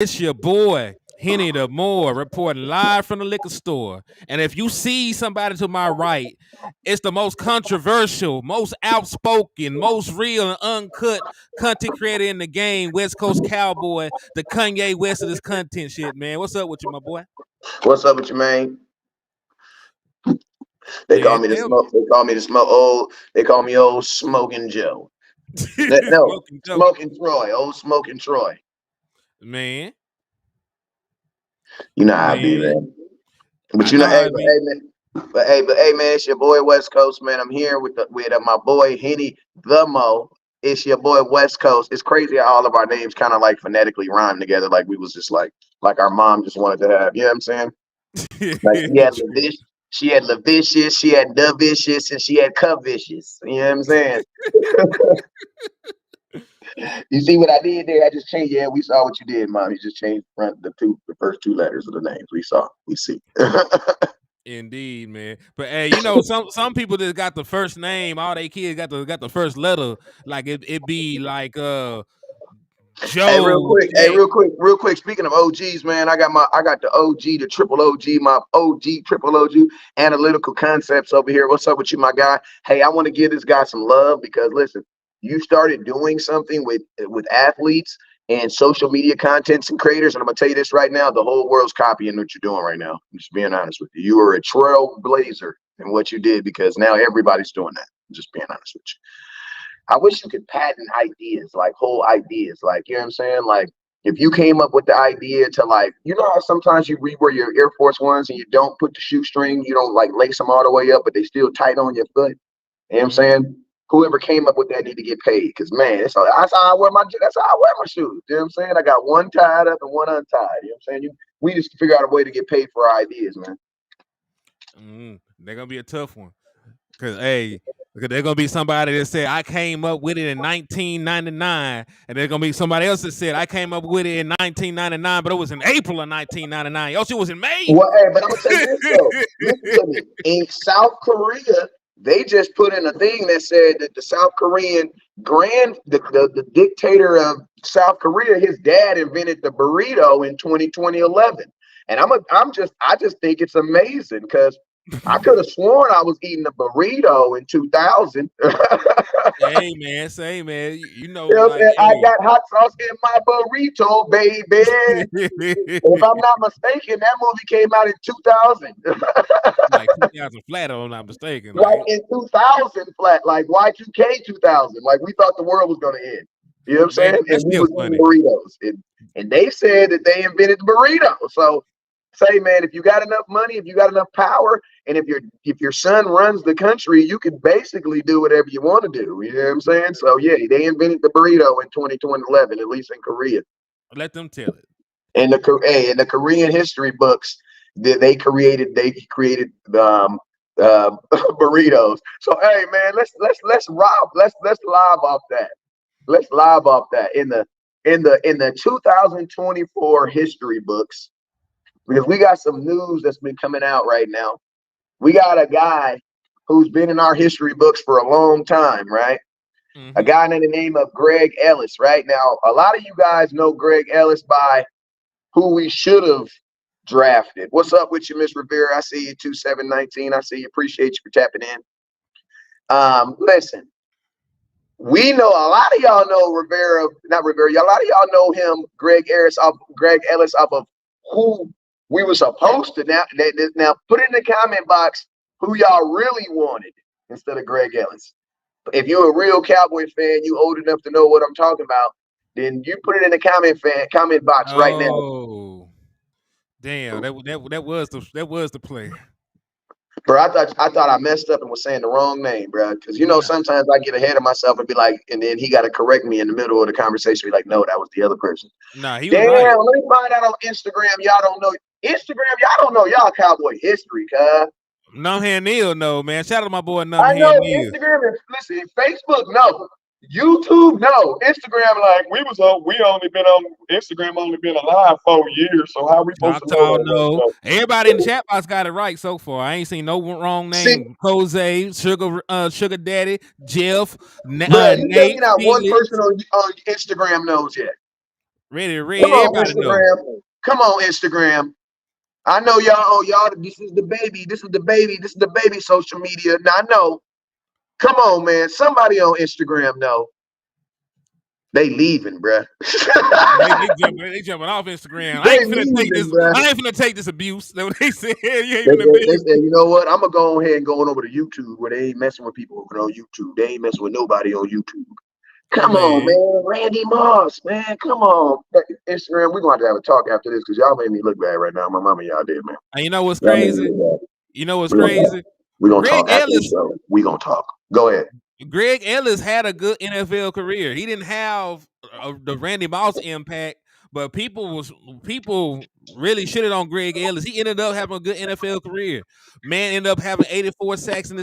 It's your boy, Hennythemoor, reporting live from the liquor store. And if you see somebody to my right, it's the most controversial, most outspoken, most real and uncut content creator in the game, West Coast Cowboy, the Kanye West of this content shit, man. What's up with you, my boy? What's up with you, man? They call Man, me the tell me. smoke. They call me the smoke. Old. They call me Old Smoking Joe. No, Smoking Joe. Smoking Troy. Old Smoking Troy. Man, You know how I be, man. man. But I know how hey, it be. man, it's your boy West Coast, man. I'm here with my boy Henny the Mo. It's your boy West Coast. It's crazy how all of our names kind of like phonetically rhyme together, like we was just like our mom just wanted to have. You know what I'm saying? Like True. She had Lavicious, she had Dovicious, and she had Covicious. You know what I'm saying? You see what I did there? I just changed. Yeah, we saw what you did, Mom. You just changed the first two letters of the names. We see. Indeed, man. But hey, you know, some people that got the first name, all they kids got the first letter. Like it be like Hey, Joe, Jack. real quick. Speaking of OGs, man, I got the OG, the triple OG, my OG, triple OG analytical concepts over here. What's up with you, my guy? Hey, I want to give this guy some love because listen, you started doing something with athletes and social media contents and creators, and I'm gonna tell you this right now: the whole world's copying what you're doing right now. I'm just being honest with you. You are a trailblazer in what you did because now everybody's doing that. I'm just being honest with you. I wish you could patent ideas, like whole ideas, like, you know what I'm saying? Like, if you came up with the idea to, like, you know how sometimes you rewear your Air Force Ones and you don't put the shoestring, you don't like lace them all the way up, but they still tight on your foot. You know what I'm Mhm. saying? Whoever came up with that need to get paid, because man, that's how I wear my shoes. You know what I'm saying? I got one tied up and one untied. You know what I'm saying? We just figure out a way to get paid for our ideas, man. They're gonna be a tough one. Because they're gonna be somebody that said I came up with it in 1999, and there's gonna be somebody else that said I came up with it in 1999, but it was in April of 1999. Else it was in May. Well, hey, but I'm gonna tell you this though. Listen to me. In South Korea, they just put in a thing that said that the South Korean the dictator of South Korea, his dad invented the burrito in 2011. And I just think it's amazing because I could have sworn I was eating a burrito in 2000. Hey man, say man, you know, You know what I'm like saying? I hey, got hot sauce in my burrito, baby. If I'm not mistaken, that movie came out in 2000. like 2000 flat, if I'm not mistaken. Like Like in 2000 flat, like Y2K 2000. Like we thought the world was going to end. You know what I'm man, saying? that's And we still was eating funny. burritos. And they said that they invented the burrito. So say, man, if you got enough money, if you got enough power, and if your son runs the country, you can basically do whatever you want to do. You know what I'm saying? So yeah, they invented the burrito in 2011, at least in Korea. Let them tell it. In the Korean history books, they created burritos. So hey man, let's live off that. Let's live off that in the 2024 history books, because we got some news that's been coming out right now. We got a guy who's been in our history books for a long time, right? A Mm-hmm. guy named the name of Greg Ellis. Right now, a lot of you guys know Greg Ellis by who we should have drafted. What's up with you, Miss Rivera? I see you 2719. I see you. Appreciate you for tapping in. Listen, we know a lot of y'all know Rivera, not Rivera. A lot of y'all know him, Greg Ellis, off of who we were supposed to. Now put in the comment box who y'all really wanted instead of Greg Ellis. If you're a real Cowboy fan, you old enough to know what I'm talking about, then you put it in the comment box right now. Oh, damn! That was the play. Bro, I thought I messed up and was saying the wrong name, bro. Because Nah, sometimes I get ahead of myself and be like, and then he got to correct me in the middle of the conversation. Be like, no, that was the other person. nah, he was Damn, right. let me find out on Instagram. Y'all don't know Instagram. Y'all don't know y'all Cowboy history, cuz. Numbhead Neil, no man. Shout out to my boy I Numbhead know Neil. Instagram is listen. Facebook, no. YouTube, no. Instagram, like we only been on Instagram, only been alive 4 years. So how we supposed Talk to know tall, that no. stuff? Everybody in the chat box got it right so far. I ain't seen no wrong See, name. Jose, Sugar Daddy, Jeff, bro, you tell me Nate, not one Felix. person on Instagram knows yet. Ready, Come red. on, Everybody know. Instagram. Come on, Instagram. I know y'all. Oh, y'all. This is the baby. This is the baby. This is the baby social media. Now I know. Come on, man. Somebody on Instagram know. They leaving, bruh. They jumping off Instagram. I They ain't finna take leaving, this. bruh. I ain't finna take this abuse. That's what they said. You ain't They, finna they, they business. said, you know what? I'm gonna go ahead and going over to YouTube where they ain't messing with people on YouTube. They ain't messing with nobody on YouTube. Come on, Man. man. Randy Moss, man. Come on. Instagram, we're going to have a talk after this because y'all made me look bad right now. My mama, y'all did, man. And you know what's Y'all made me crazy? look bad. You know what's We're gonna talk. crazy? We're gonna Greg talk after the Ellis. show. We're gonna talk. Go ahead. Greg Ellis had a good NFL career. He didn't have the Randy Moss impact, but people really shitted on Greg Ellis. He ended up having a good NFL career. Man ended up having 84 sacks in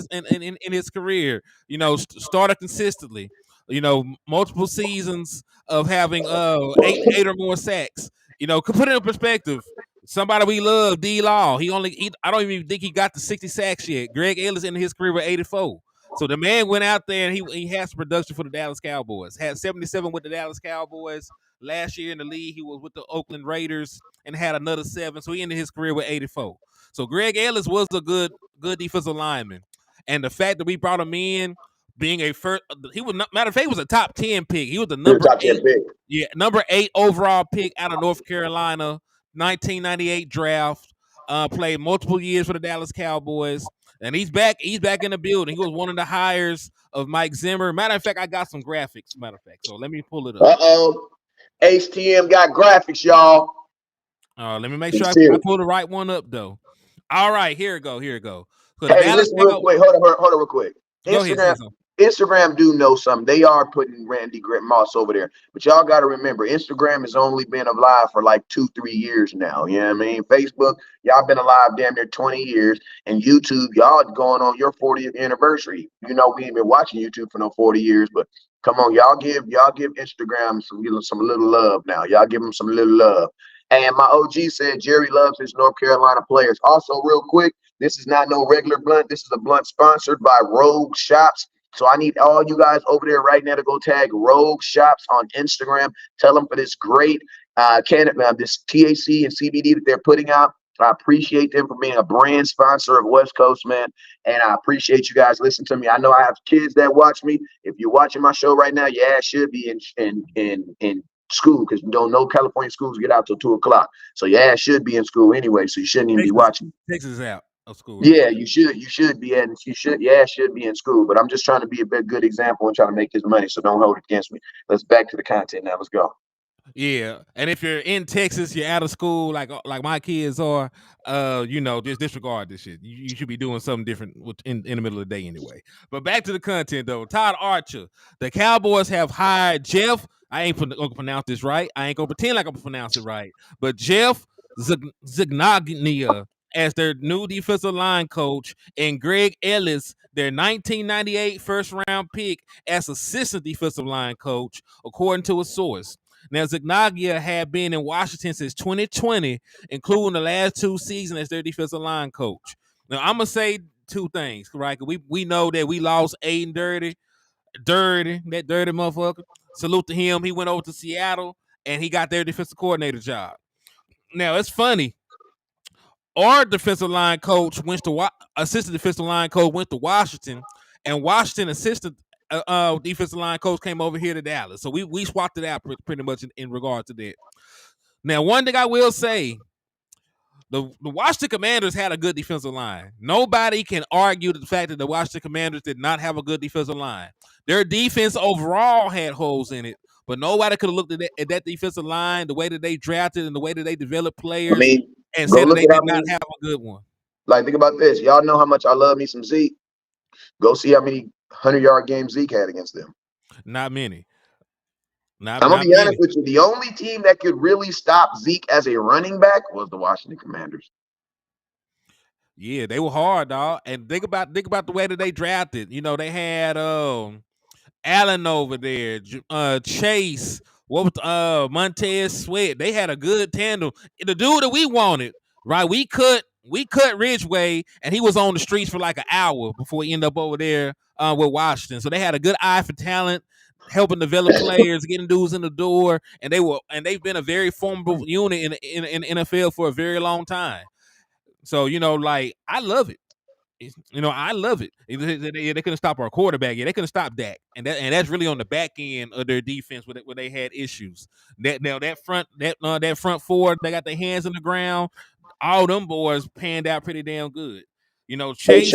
his career. You know, started consistently. You know, multiple seasons of having eight or more sacks. You know, could put it in perspective. Somebody we love, D Law. I don't even think he got the 60 sacks yet. Greg Ellis in his career with 84. So the man went out there and he had some production for the Dallas Cowboys. Had 77 with the Dallas Cowboys. Last year in the league, he was with the Oakland Raiders and had another 7. So he ended his career with 84. So Greg Ellis was a good defensive lineman. And the fact that we brought him in, being a first, he was not, matter of fact, he was a top 10 pick. He was the You're the number top 10 8, pick. number 8 overall pick out of North Carolina, 1998 draft. Played multiple years for the Dallas Cowboys. And he's back. He's back in the building. He was one of the hires of Mike Zimmer. Matter of fact, I got some graphics. Matter of fact, so let me pull it up. HTM got graphics, y'all. Let me make Let's sure see I it. pull the right one up though. All right, here it go. Here it go. So the Hey, Dallas listen real quick. Hold on real quick. Go ahead, say Instagram, something. Instagram do know something. They are putting Randy Moss over there. But y'all got to remember, Instagram has only been alive for like 2-3 years now. You know what I mean? Facebook, y'all been alive damn near 20 years. And YouTube, y'all going on your 40th anniversary. You know, we ain't been watching YouTube for no 40 years, but come on, y'all give Instagram some little love now. Y'all give them some little love. And my OG said Jerry loves his North Carolina players. Also, real quick, this is not no regular blunt. This is a blunt sponsored by Rogue Shops. So I need all you guys over there right now to go tag Rogue Shops on Instagram. Tell them for this great this THC and CBD that they're putting out. I appreciate them for being a brand sponsor of West Coast, man. And I appreciate you guys listening to me. I know I have kids that watch me. If you're watching my show right now, your ass should be in school because no California schools get out till 2 o'clock. So your ass should be in school anyway. So you shouldn't even be watching. Texas is out of school right Yeah, now. you should be in. Yeah, should be in school. But I'm just trying to be a good example and trying to make his money. So don't hold it against me. Let's back to the content now. Let's go. Yeah, and if you're in Texas, you're out of school, like my kids are. You know, just disregard this shit. You should be doing something different in the middle of the day anyway. But back to the content though. Todd Archer, the Cowboys have hired Jeff. I ain't gonna pronounce this right. I ain't gonna pretend like I'm gonna pronounce it right. But Jeff Zignagnia as their new defensive line coach, and Greg Ellis, their 1998 first round pick, as assistant defensive line coach, according to a source. Now, Zignagia had been in Washington since 2020, including the last 2 seasons as their defensive line coach. Now, I'm going to say 2 things, right? We know that we lost Aiden Dirty, that dirty motherfucker. Salute to him. He went over to Seattle, and he got their defensive coordinator job. Now, it's funny. Our defensive line coach assistant defensive line coach went to Washington, and Washington assistant defensive line coach came over here to Dallas. So we swapped it out pretty much in regard to that. Now, one thing I will say, the Washington Commanders had a good defensive line. Nobody can argue the fact that the Washington Commanders did not have a good defensive line. Their defense overall had holes in it, but nobody could have looked at that defensive line, the way that they drafted and the way that they developed I players, mean, and go said that look they at how did not many. have a good one. Like, think about this. Y'all know how much I love me some Zeke. Go see how many 100-yard games Zeke had against them. Not many. I'm gonna Not be honest many. with you. The only team that could really stop Zeke as a running back was the Washington Commanders. Yeah, they were hard, dog. And think about the way that they drafted. You know, they had Allen over there, Chase, what was Montez Sweat. They had a good tandem. The dude that we wanted, right? We cut Ridgeway, and he was on the streets for like an hour before he ended up over there with Washington. So they had a good eye for talent. helping develop players, getting dudes in the door, and they've been a very formidable unit in the NFL for a very long time. So like I love it. I love it. They couldn't stop our quarterback. Yeah, they couldn't stop Dak, and that's really on the back end of their defense where they had issues. That front four, they got their hands in the ground. All them boys panned out pretty damn good. Hey, Chase.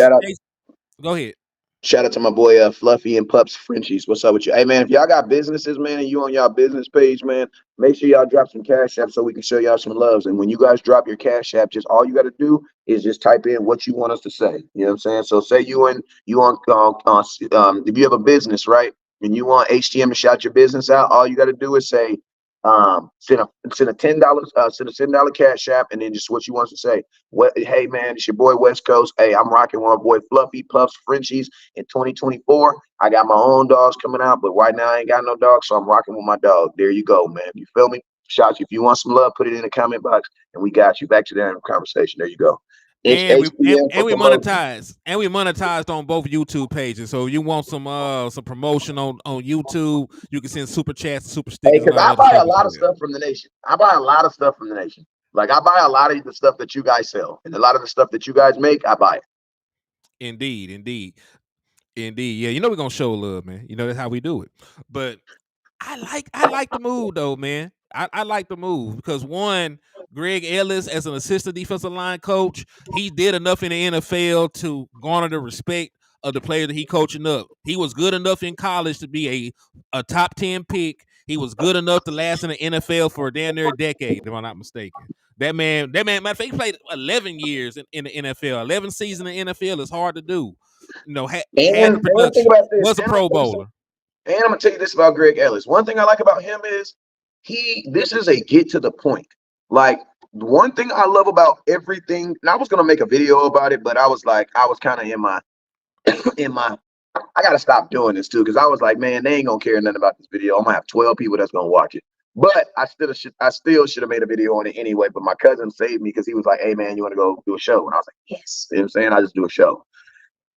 Go ahead. shout out to my boy Fluffy and Pups Frenchies. What's up with you? Hey man, if y'all got businesses, man, and you on y'all business page, man, make sure y'all drop some cash app so we can show y'all some loves. And when you guys drop your cash app, just all you got to do is just type in what you want us to say. You know what I'm saying? So say you want if you have a business, right, and you want HTM to shout your business out, all you got to do is say send a $10 cash app, and then just what you want to say. What? Hey man, it's your boy West Coast. Hey, I'm rocking with my boy Fluffy Puffs Frenchies in 2024. I got my own dogs coming out, but right now I ain't got no dogs, so I'm rocking with my dog. There you go, man. You feel me? Shout you. If you want some love, put it in the comment box, and we got you. Back to the conversation. There you go. And we promotion. we monetized on both YouTube pages. So if you want some promotion on YouTube, you can send super chats, super Hey, stickers, and because all I that other buy a stuff. lot of stuff from the nation. I buy a lot of stuff from the nation. Like I buy a lot of the stuff that you guys sell, and a lot of the stuff that you guys make, I buy it. Indeed. Yeah, we're gonna show love, man. That's how we do it. But I like the move though, man. I like the move because one, Greg Ellis as an assistant defensive line coach, he did enough in the NFL to garner the respect of the player that he coaching up. He was good enough in college to be a top 10 pick. He was good enough to last in the NFL for damn near a decade, if I'm not mistaken. That man, matter of fact, he played 11 years in the NFL. 11 seasons in the NFL is hard to do. Had the And one thing production. about this, Was a Pro Bowler. and I'm gonna tell you this about Greg Ellis. One thing I like about him is this is a get to the point. Like one thing I love about everything, and I was gonna make a video about it, but I was kind of in my I gotta stop doing this too, because I was like, man, they ain't gonna care nothing about this video. I'm gonna have 12 people that's gonna watch it. But I still should have made a video on it anyway. But my cousin saved me because he was like, hey man, you want to go do a show? And I was like, yes. You know what I'm saying? I just do a show.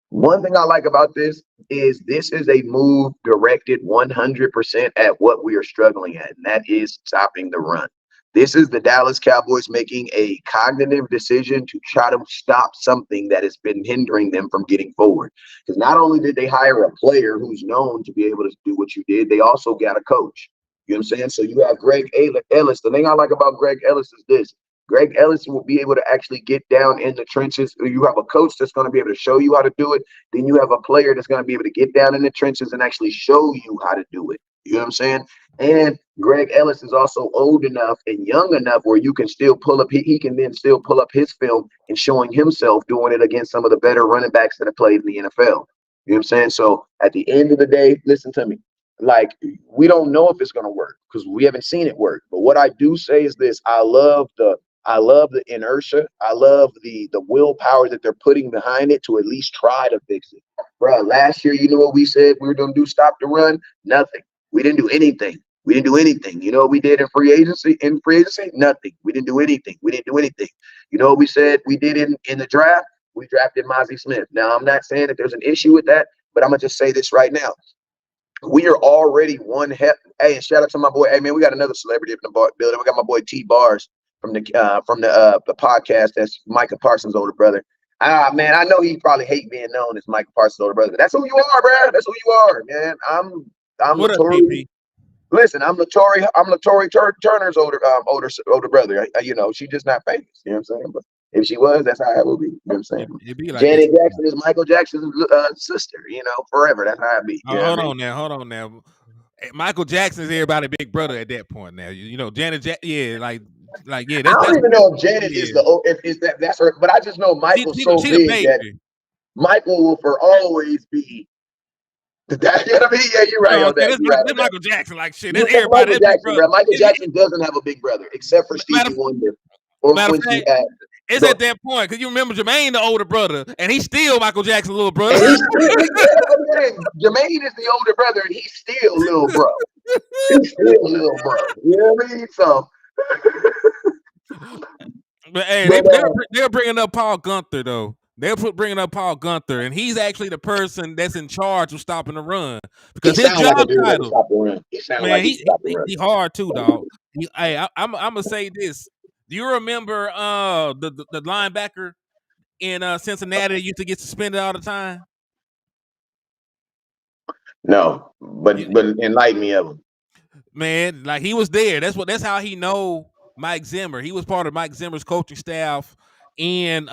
One thing I like about this is a move directed 100% at what we are struggling at, and that is stopping the run. This is the Dallas Cowboys making a cognitive decision to try to stop something that has been hindering them from getting forward. Because not only did they hire a player who's known to be able to do what you did, they also got a coach. You know what I'm saying? So you have Greg Ellis. The thing I like about Greg Ellis is this. Greg Ellis will be able to actually get down in the trenches. You have a coach that's going to be able to show you how to do it. Then you have a player that's going to be able to get down in the trenches and actually show you how to do it. You know what I'm saying? And Greg Ellis is also old enough and young enough where you can still pull up. He can then still pull up his film and showing himself doing it against some of the better running backs that have played in the NFL. You know what I'm saying? So at the end of the day, listen to me. Like, we don't know if it's going to work because we haven't seen it work. But what I do say is this. I love the inertia. I love the willpower that they're putting behind it to at least try to fix it. Bro, last year, you know what we said we were going to do? Stop the run? Nothing. We didn't do anything. You know what we did in free agency? Nothing. We didn't do anything. You know what we said we did in the draft? We drafted Mozzie Smith. Now, I'm not saying that there's an issue with that, but I'm going to just say this right now. We are already one heck. Hey, and shout out to my boy. Hey, man, we got another celebrity in the building. We got my boy T Bars from the podcast. That's Micah Parsons' older brother. Man, I know he probably hate being known as Micah Parsons' older brother. But that's who you are, bro. That's who you are, man. I'm What up, Latori. PP? Listen, I'm Latori Turner's older brother. She's just not famous. You know what I'm saying? But if she was, that's how it would be. You know what I'm saying? It'd be like Janet this. Jackson is Michael Jackson's sister. Forever. That's how it be. Hold on now. Michael Jackson's everybody big brother at that point now. Janet yeah, yeah. I don't even know if Janet yeah. is that's her, but I just know Michael's so big that Michael will for always be the dad. You know what I mean? Yeah, you're right on that. That's Michael Jackson, like shit. That's everybody. Michael Jackson, bro. Michael Jackson doesn't have a big brother except for Stevie Wonder or Quincy. It's at that point because you remember Jermaine, the older brother, and he's still Michael Jackson's little brother. And Jermaine is the older brother, and he's still little bro. He's still little bro. You know what I mean? So. But hey, they're bringing up Paul Gunther though. They're bringing up Paul Gunther, and he's actually the person that's in charge of stopping the run He because his sound like a job dude that can title, stop the run. He sound like man, he can stop the run. he hard too, dog. Hey, I'm gonna say this. Do you remember the linebacker in Cincinnati that used to get suspended all the time? No, but enlighten me of him. Man, like he was there. That's how he know Mike Zimmer. He was part of Mike Zimmer's coaching staff in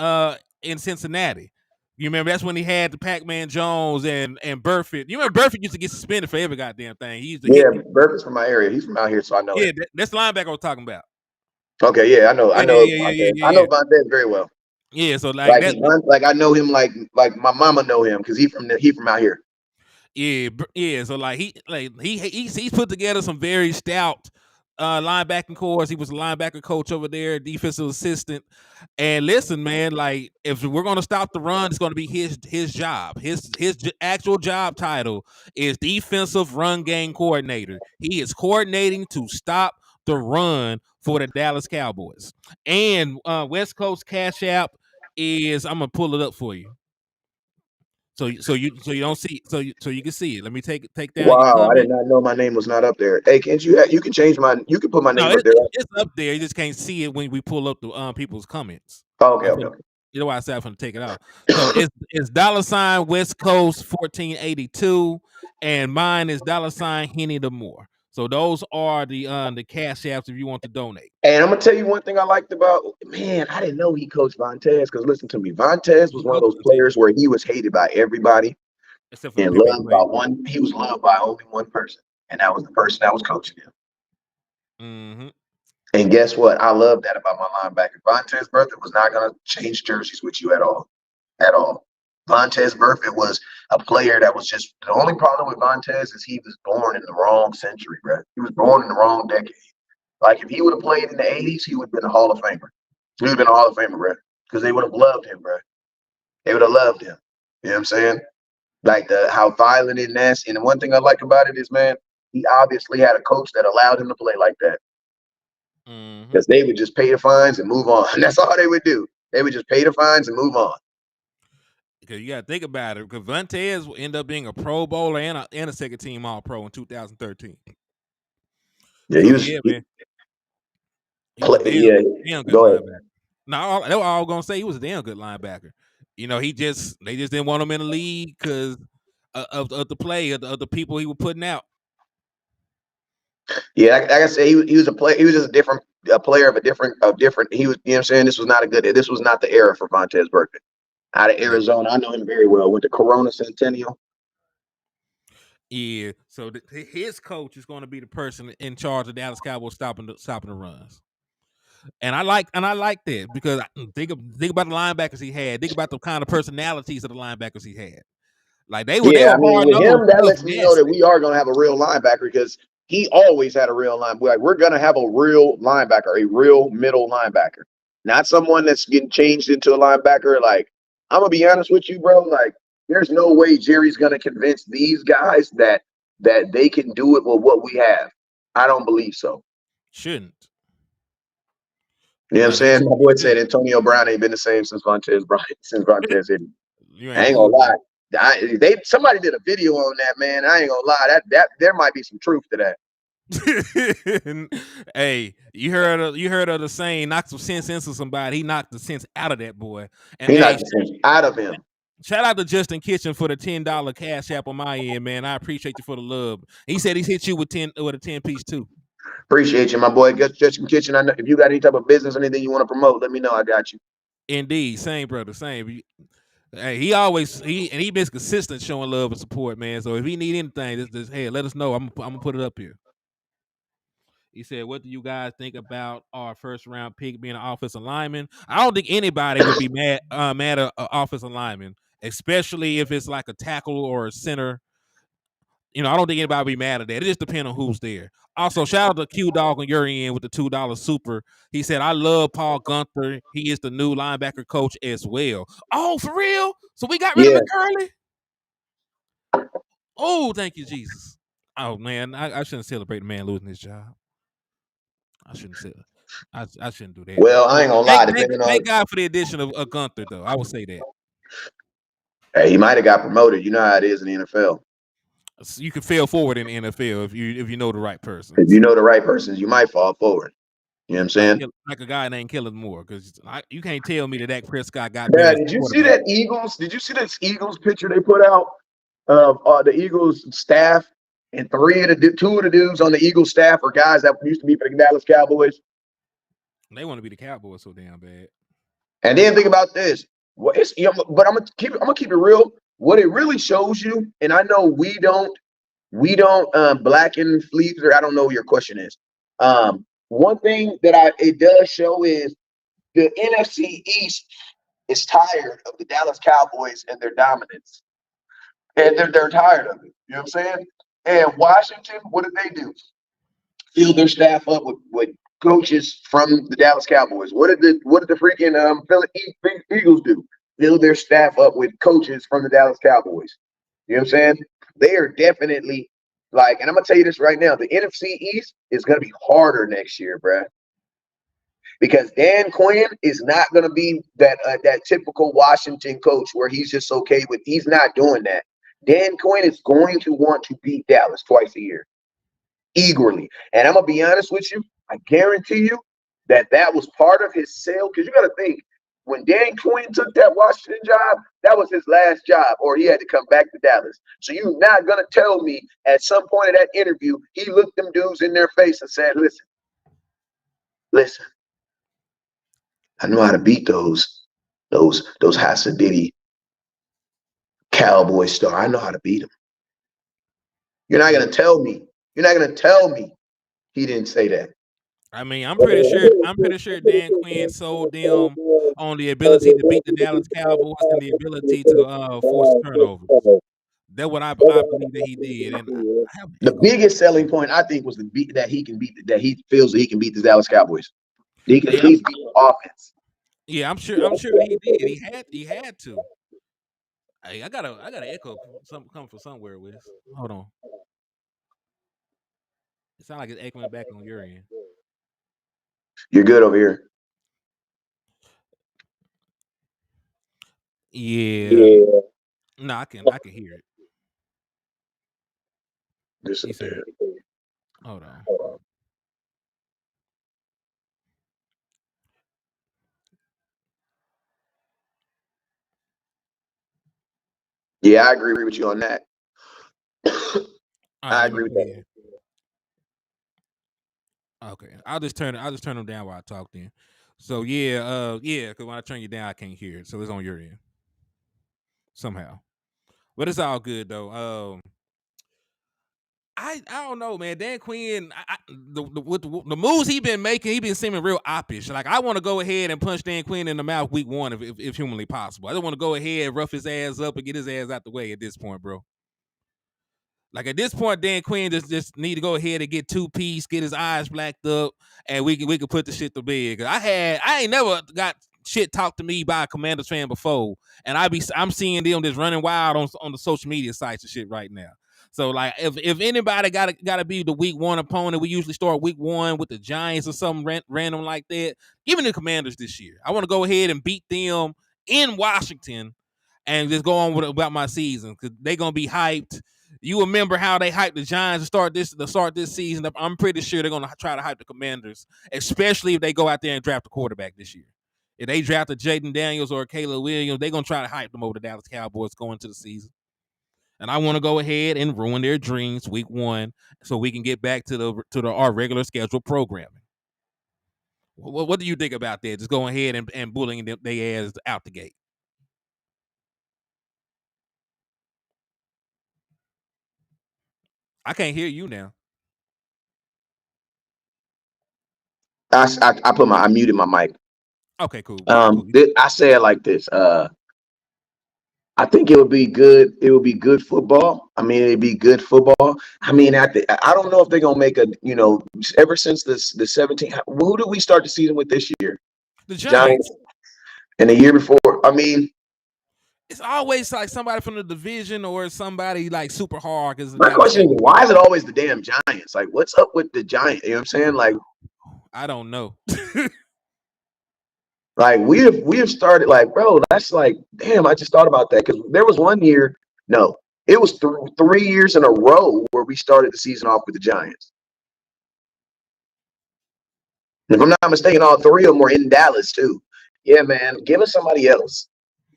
Cincinnati. You remember that's when he had the Pac-Man Jones and Burfitt. You remember Burfitt used to get suspended for every goddamn thing. He used to hit Yeah, people. Burke's from my area. He's from out here, so I know Yeah, him. that's the linebacker I was talking about. Okay, yeah, I know. I Yeah, know yeah, yeah, yeah, Vontez. yeah, I yeah. know Vontez very well. Yeah, so like Like that. like I know him like my mama know him because he from out here. Yeah. So like he's put together some very stout linebacking cores. He was a linebacker coach over there, defensive assistant. And listen, man, like if we're gonna stop the run, it's gonna be his job. His actual job title is defensive run game coordinator. He is coordinating to stop the run for the Dallas Cowboys. And West Coast Cash App is I'm gonna pull it up for you. So you don't see so you can see it. Let me take down your Wow, I did comment. not know my name was not up there. Hey, can't you can change you can put my No, name up there. it's up there. You just can't see it when we pull up the people's comments. Oh, okay, I'm okay, finna, okay. you know why I said I'm gonna take it out. So it's $ West Coast 1482, and mine is $ Hennythemoor. So those are the cash apps if you want to donate. And I'm gonna tell you one thing I liked about man, I didn't know he coached Vontez because listen to me, Vontez was He one of coached those the team players where he was hated by everybody except for the and people he loved by played with. one. He was loved by only one person, and that was the person that was coaching him. Mm-hmm. And guess what? I love that about my linebacker. Vontez Burfict was not gonna change jerseys with you at all. At all. Vontez Burfict was a player that was just the only problem with Vontez is he was born in the wrong century, bro. He was born in the wrong decade. Like if he would have played in the 80s, he would have been a Hall of Famer. He would have been a Hall of Famer, bro. Because they would have loved him, bro. They would have loved him. You know what I'm saying? Like how violent and nasty. And the one thing I like about it is, man, he obviously had a coach that allowed him to play like that. Mm-hmm. Because they would just pay the fines and move on. And that's all they would do. They would just pay the fines and move on. Because you got to think about it. Because Vontez will end up being a Pro Bowler and a second team All Pro in 2013. Yeah, So yeah, man, he was a damn good go ahead. linebacker. No, they were all gonna say he was a damn good linebacker. You know, they just didn't want him in the league because of the play of the people he was putting out. Yeah, like I say, he was a player. He was just a player of a different. He was, you know what I'm saying? This was not the era for Vontez Burfict. Out of Arizona, I know him very well. Went to Corona Centennial. Yeah, so his coach is going to be the person in charge of Dallas Cowboys stopping the runs. And I like that because think about the linebackers he had. Think about the kind of personalities of the linebackers he had. Like they were Yeah, I mean, hard with nosed, him, that tough, lets me know that nasty. we are going to have a real linebacker because he always had a real line. We're going to have a real linebacker, a real middle linebacker, not someone that's getting changed into a linebacker. Like, I'm going to be honest with you, bro. Like, there's no way Jerry's going to convince these guys that they can do it with what we have. I don't believe so. Shouldn't. You know what I'm saying? My boy said Shouldn't. Antonio Brown ain't been the same since Vontez hit him. You I ain't ain't gonna fooling lie. me. Somebody did a video on that, man. I ain't gonna lie. That there might be some truth to that. Hey, you heard of the saying, knock some sense into somebody. He knocked the sense out of that boy. And He hey, knocked the sense out of him. shout out to Justin Kitchen for the $10 cash app on my end, man. I appreciate you for the love. He said he's hit you with a 10-piece too. Appreciate you, my boy. Just Kitchen. I know if you got any type of business, anything you want to promote, let me know. I got you. Indeed, same brother, same. Hey, he been consistent showing love and support, man. So if he need anything, just hey, let us know. I'm gonna put it up here. He said, "What do you guys think about our first round pick being an offensive lineman?" I don't think anybody would be mad at an offensive lineman, especially if it's like a tackle or a center. You know, I don't think anybody would be mad at that. It just depends on who's there. Also, shout out to Q Dog on your end with the $2 super. He said, "I love Paul Gunther. He is the new linebacker coach as well." Oh, for real? So we got rid of Yeah. McCurley? Oh, thank you, Jesus. Oh man, I shouldn't celebrate the man losing his job. I shouldn't say I shouldn't do that. Well, I ain't gonna lie. Depending on Thank God for the addition of Gunther, though. I would say that. Hey, he might have got promoted. You know how it is in the NFL. So you can fail forward in the NFL if you know the right If persons. you know the right persons, you might fall forward. You know what I'm saying? Like a guy named Hennythemoor, because you can't tell me that Dak Prescott got better Yeah, as did you see quarterback. that Eagles? Did you see this Eagles picture they put out of the Eagles staff? And two of the dudes on the Eagles staff are guys that used to be for the Dallas Cowboys. They want to be the Cowboys so damn bad. And then think about this. What is, but I'm gonna keep it real. What it really shows you, and I know we don't blacken fleets, or I don't know what your question is. One thing that it does show is the NFC East is tired of the Dallas Cowboys and their dominance. And they're tired of it. You know what I'm saying? And Washington, what did they do? Fill their staff up with coaches from the Dallas Cowboys. What did the freaking Eagles do? Fill their staff up with coaches from the Dallas Cowboys. You know what I'm saying? They are definitely like, and I'm gonna tell you this right now: the NFC East is gonna be harder next year, bruh. Because Dan Quinn is not going to be that typical Washington coach where he's just okay with. He's not doing that. Dan Quinn is going to want to beat Dallas twice a year, eagerly. And I'm gonna be honest with you. I guarantee you that was part of his sale. Because you got to think, when Dan Quinn took that Washington job, that was his last job, or he had to come back to Dallas. So you're not gonna tell me at some point of that interview he looked them dudes in their face and said, listen. I know how to beat those Hasadidi Cowboy star. I know how to beat them. You're not gonna tell me. You're not gonna tell me he didn't say that. I mean, I'm pretty sure. I'm pretty sure Dan Quinn sold them on the ability to beat the Dallas Cowboys and the ability to force turnovers. That's what I believe that he did, and I have an The echo. biggest selling point I think was that he can beat that he feels that he can beat the Dallas Cowboys. He can at Yeah, least beat the offense. yeah, I'm sure. I'm sure he did. He had to. Hey, I got an echo. Something come from somewhere, Wes. Hold on. It sounds like it's echoing back on your end. You're good over here. Yeah. No, I can hear it. This You up said, there. hold on. Yeah, I agree with you on that. All right, I let me agree with put it that. in. Okay, I'll just turn them down while I talk then. So yeah, because when I turn you down, I can't hear it. So it's on your end somehow. But it's all good though. I don't know, man. Dan Quinn, with the moves he been making, he been seeming real oppish. Like, I want to go ahead and punch Dan Quinn in the mouth week 1 if humanly possible. I don't want to go ahead, rough his ass up, and get his ass out the way at this point, bro. Like, at this point, Dan Quinn just need to go ahead and get 2-piece, get his eyes blacked up, and we can put the shit to bed. Cause I ain't never got shit talked to me by a Commanders fan before, and I'm seeing them just running wild on the social media sites and shit right now. So, like, if anybody gotta be the week 1 opponent, we usually start week 1 with the Giants or something random like that. Give me the Commanders this year. I want to go ahead and beat them in Washington and just go on about my season, because they're gonna be hyped. You remember how they hyped the Giants to start this season? I'm pretty sure they're gonna try to hype the Commanders, especially if they go out there and draft a quarterback this year. If they draft a Jaden Daniels or a Caleb Williams, they're gonna try to hype them over the Dallas Cowboys going into the season. And I want to go ahead and ruin their dreams week 1 so we can get back to our regular scheduled programming. What do you think about that? Just going ahead and bullying their ass out the gate. I can't hear you now. I muted my mic. Okay, cool. Yeah, cool. I say it like this. I think it would be good. It would be good football. I mean, it'd be good football. I mean, I don't know if they're gonna make ever since the 17. Who did we start the season with this year? The Giants. Giants. And the year before, I mean, It's always like somebody from the division or somebody like super hard, because the my Dallas question is, Cowboys. why is it always the damn Giants? Like, what's up with the Giants? You know what I'm saying? Like, I don't know. Like we have started like, bro, that's like, damn, I just thought about that because there was one year, no, it was 3 years in a row where we started the season off with the Giants. If I'm not mistaken, all three of them were in Dallas too. Yeah, man, give us somebody else.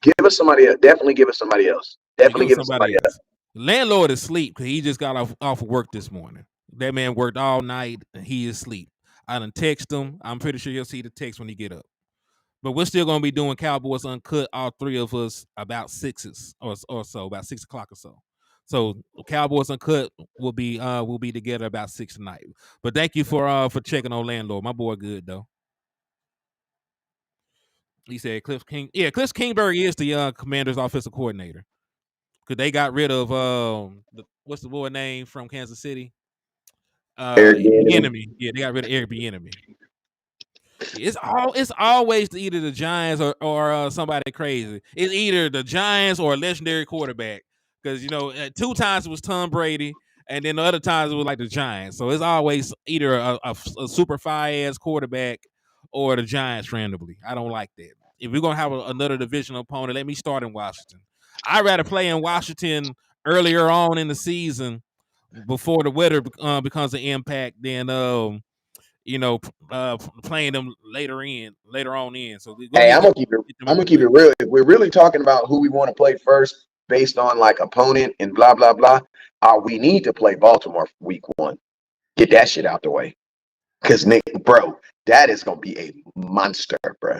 Give us somebody else. Definitely give us somebody else. Yeah, Definitely give us give us somebody somebody else. else. Landlord is asleep because he just got off of work this morning. That man worked all night and he is asleep. I done text him. I'm pretty sure he'll see the text when he get up. But we're still gonna be doing Cowboys Uncut, all three of us about 6 or so, about 6 o'clock or so. So Cowboys Uncut will be together about 6 tonight. But thank you for checking on Landlord. My boy good though. He said Cliff King. Yeah, Cliff Kingsbury is the Commander's offensive coordinator. Cause they got rid of what's the boy name from Kansas City? Eric Bieniemy. Bieniemy. Yeah, they got rid of Eric Bieniemy. It's always either the Giants or somebody crazy. It's either the Giants or a legendary quarterback. Because 2 times it was Tom Brady, and then the other times it was like the Giants. So it's always either a super fire ass quarterback or the Giants randomly. I don't like that. If we're gonna have another divisional opponent, let me start in Washington. I'd rather play in Washington earlier on in the season before the weather becomes an impact than you know, playing them later on in. So go Hey, ahead I'm and gonna keep it. get them I'm out gonna the keep way. it real. If we're really talking about who we want to play first, based on like opponent and blah blah blah, we need to play Baltimore week 1. Get that shit out the way. Cause Nick, bro, that is gonna be a monster, bro.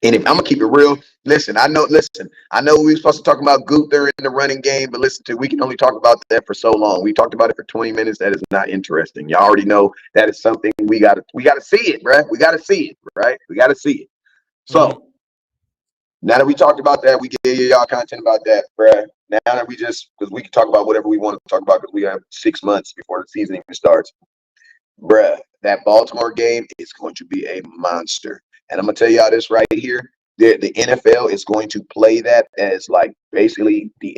And if I'm gonna keep it real, listen, I know we were supposed to talk about Gunther in the running game, but we can only talk about that for so long. We talked about it for 20 minutes. That is not interesting. Y'all already know that is something we gotta see it, bro. We gotta see it, right? We gotta see it. Mm-hmm. So now that we talked about that, we gave y'all content about that, bruh. Now that because we can talk about whatever we want to talk about because we have 6 months before the season even starts. Bruh, that Baltimore game is going to be a monster. And I'm going to tell y'all this right here. The NFL is going to play that as like basically the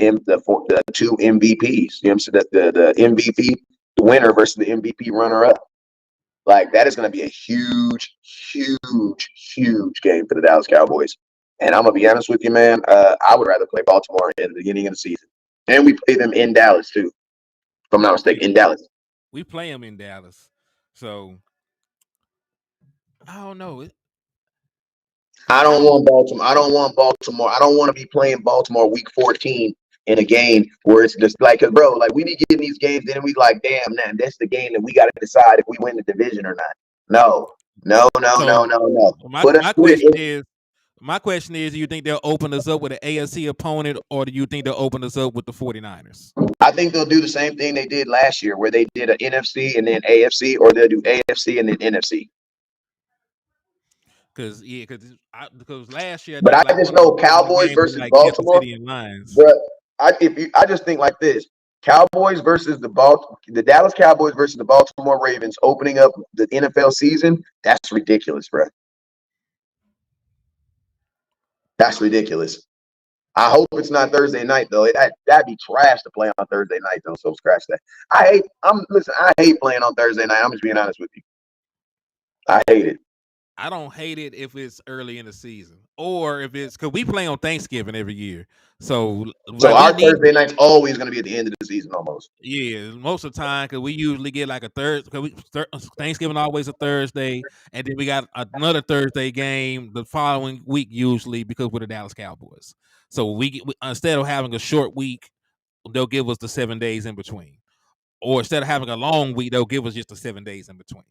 2 MVPs. You know what I'm saying? The MVP, the winner versus the MVP runner up. Like that is going to be a huge, huge, huge game for the Dallas Cowboys. And I'm gonna be honest with you, man. I would rather play Baltimore in the beginning of the season, and we play them in Dallas too, if I'm not mistaken. In Dallas, We play them in Dallas, so I don't know. I I don't don't. want Baltimore. I don't want Baltimore. I don't want to be playing Baltimore week 14 in a game where it's just like, cause bro, like we be getting these games, then we like, damn, man, that's the game that we got to decide if we win the division or not. No, no, no, So no, no, no. my Put us my put question it. is, do you think they'll open us up with an AFC opponent, or do you think they'll open us up with the 49ers? I think they'll do the same thing they did last year, where they did an NFC and then AFC, or they'll do AFC and then NFC. Because last year I But think I like just one of know the Cowboys games was versus like Kansas Baltimore. City and Lions. But I just think like this: Cowboys versus the Dallas Cowboys versus the Baltimore Ravens opening up the NFL season. That's ridiculous, bro. That's ridiculous. I hope it's not Thursday night though. That'd be trash to play on Thursday night though. So scratch that. I hate playing on Thursday night. I'm just being honest with you. I hate it. I don't hate it if it's early in the season or if it's because we play on Thanksgiving every year. So So like we our need, Thursday night's always going to be at the end of the season almost. yeah, most of the time because we usually get like a third. Because Thanksgiving always a Thursday, and then we got another Thursday game the following week usually because we're the Dallas Cowboys. So instead of having a short week, they'll give us the 7 days in between, or instead of having a long week, they'll give us just the 7 days in between.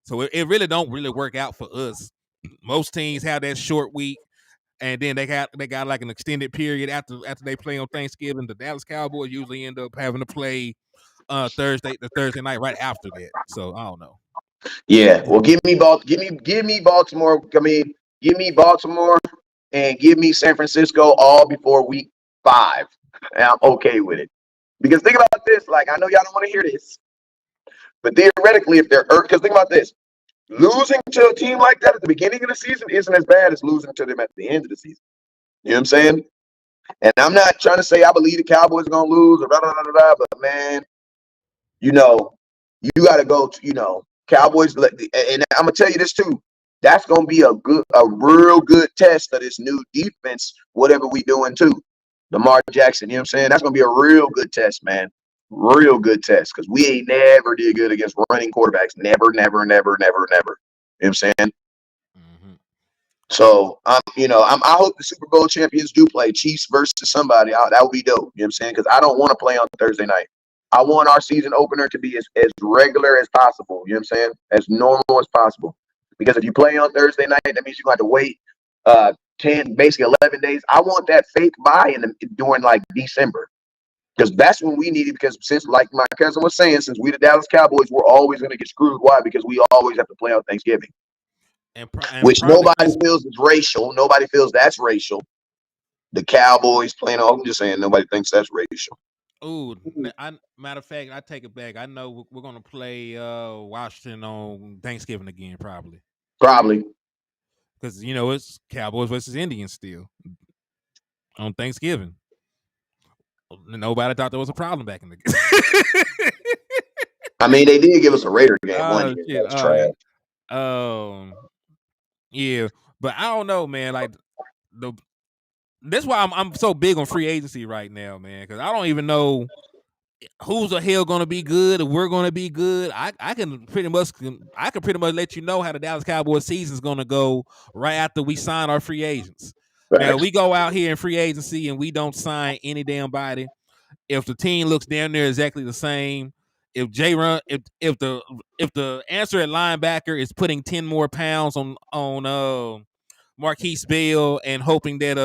So it really don't really work out for us. Most teams have that short week, and then they got like an extended period after they play on Thanksgiving. The Dallas Cowboys usually end up having to play the Thursday night right after that. So I don't know. Yeah. Well, give me Baltimore. I mean, give me Baltimore and give me San Francisco all before week 5. And I'm okay with it. Because think about this. Like, I know y'all don't want to hear this, but theoretically, if they're because think about this. Losing to a team like that at the beginning of the season isn't as bad as losing to them at the end of the season. You know what I'm saying? And I'm not trying to say I believe the Cowboys are gonna lose or blah, blah, blah, blah, but man, you know, you got to go to, Cowboys. And I'm gonna tell you this too. That's gonna be a real good test of this new defense, whatever we doing too. Lamar Jackson, you know what I'm saying? That's gonna be a real good test, man. Real good test. Because we ain't never did good against running quarterbacks. Never, never, never, never, never. You know what I'm saying? Mm-hmm. So I hope the Super Bowl champions do play Chiefs versus somebody. That would be dope. You know what I'm saying? Because I don't want to play on Thursday night. I want our season opener to be as regular as possible. You know what I'm saying? As normal as possible. Because if you play on Thursday night, that means you're going to have to wait basically 11 days. I want that fake buy during like December. Because that's when we need it. Because since, like my cousin was saying, since we the Dallas Cowboys, we're always going to get screwed. Why? Because we always have to play on Thanksgiving. And Which probably nobody feels is racial. Nobody feels that's racial. The Cowboys playing I'm just saying nobody thinks that's racial. Ooh, matter of fact, I take it back. I know we're gonna play Washington on Thanksgiving again, probably. Probably. Because it's Cowboys versus Indians still on Thanksgiving. Nobody thought there was a problem back in the. I mean, they did give us a Raider game one Oh year. shit! That was trash. Yeah, but I don't know, man. Like that's why I'm so big on free agency right now, man. Because I don't even know who's the hell going to be good, if we're going to be good. I can pretty much let you know how the Dallas Cowboys season is going to go right after we sign our free agents. Right. Now we go out here in free agency and we don't sign any damn body. If the team looks down there exactly the same, if the answer at linebacker is putting 10 more pounds on Marquise Bell and hoping that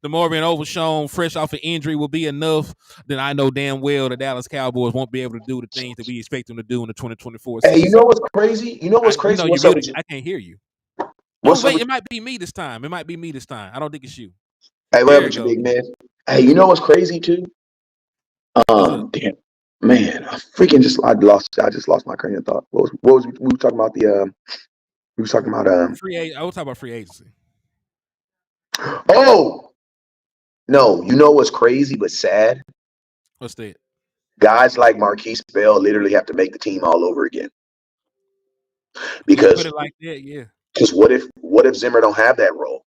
the Morgan Overshown fresh off an injury will be enough, then I know damn well the Dallas Cowboys won't be able to do the things that we expect them to do in the 2024 season. Hey, you know what's crazy? What's up with you? I can't hear you. What's Wait, it might be me this time. I don't think it's you. Hey, what up with you, big man? Hey, you know what's crazy too? Damn, man, I just lost my train of thought. What was we were talking about we were talking about I was talking about free agency. Oh no, you know what's crazy but sad? What's that? Guys like Marquise Bell literally have to make the team all over again. Because put it like that, yeah. Because what if Zimmer don't have that role?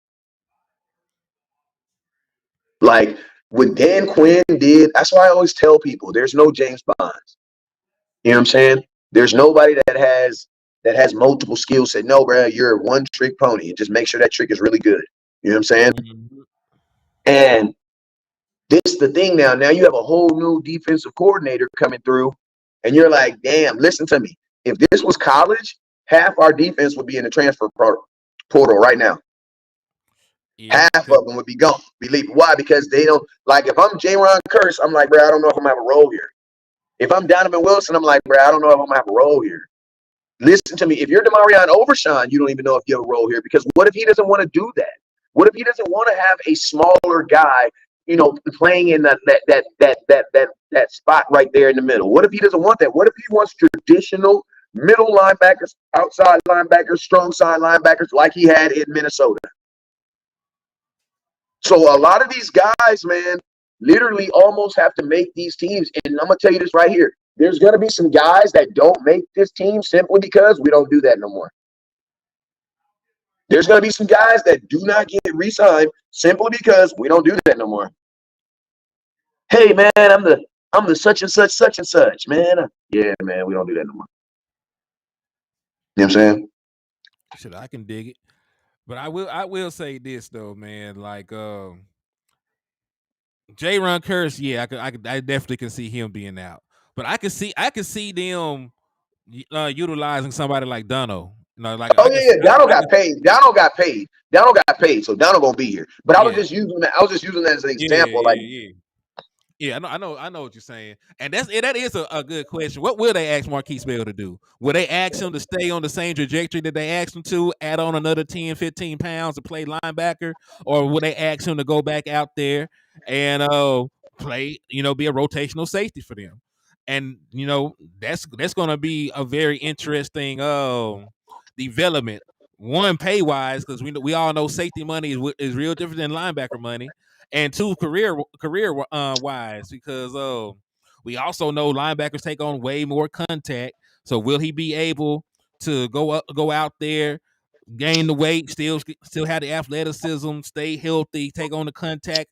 Like what Dan Quinn did, that's why I always tell people there's no James Bonds. You know what I'm saying? There's nobody that has multiple skills. Say, no, bro, you're a one trick pony and just make sure that trick is really good. You know what I'm saying? Mm-hmm. And this is the thing now. Now you have a whole new defensive coordinator coming through, and you're like, damn, listen to me. If this was college, half our defense would be in the transfer portal right now. Yeah, half of them would be gone. Why? Because they don't like. If I'm J-Ron Curse, I'm like, bro, I don't know if I'm gonna have a role here. If I'm Donovan Wilson, I'm like, bro, I don't know if I'm gonna have a role here. Listen to me. If you're Demarion Overshown, you don't even know if you have a role here. Because what if he doesn't want to do that? What if he doesn't want to have a smaller guy, playing in that spot right there in the middle? What if he doesn't want that? What if he wants traditional middle linebackers, outside linebackers, strong side linebackers like he had in Minnesota? So a lot of these guys, man, literally almost have to make these teams. And I'm going to tell you this right here. There's going to be some guys that don't make this team simply because we don't do that no more. There's going to be some guys that do not get re-signed simply because we don't do that no more. Hey, man, I'm the such and such, man. Yeah, man, we don't do that no more. You know what I'm saying? Shit, I can dig it. But I will say this though, man. Like J-Ron Curse, yeah, I definitely can see him being out. But I can see them utilizing somebody like Dono. Dono got paid. So Dono gonna be here. But I was just using that. I was just using that as an example. Yeah, I know what you're saying, and that is a good question. What will they ask Marquise Bell to do? Will they ask him to stay on the same trajectory that they asked him to, add on another 10, 15 pounds to play linebacker, or will they ask him to go back out there and play, be a rotational safety for them? And that's going to be a very interesting development. One, pay wise, because we all know safety money is real different than linebacker money. And two, career wise, because we also know linebackers take on way more contact. So will he be able to go out there, gain the weight, still have the athleticism, stay healthy, take on the contact.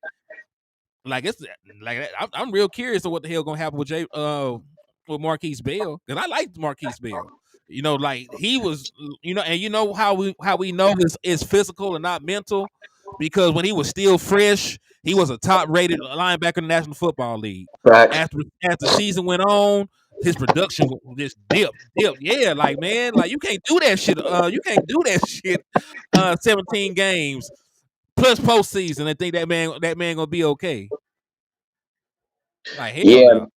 Like it's like I'm real curious of what the hell gonna happen with Marquise Bell, because I liked Marquise Bell. You know, like he was, and you know how we know is physical and not mental, because when he was still fresh, he was a top rated linebacker in the National Football League. Facts. As the season went on, his production just dipped. Yeah, like man, like you can't do that shit. You can't do that shit. 17 games plus postseason and think that man gonna be okay. Like hell Yeah, no.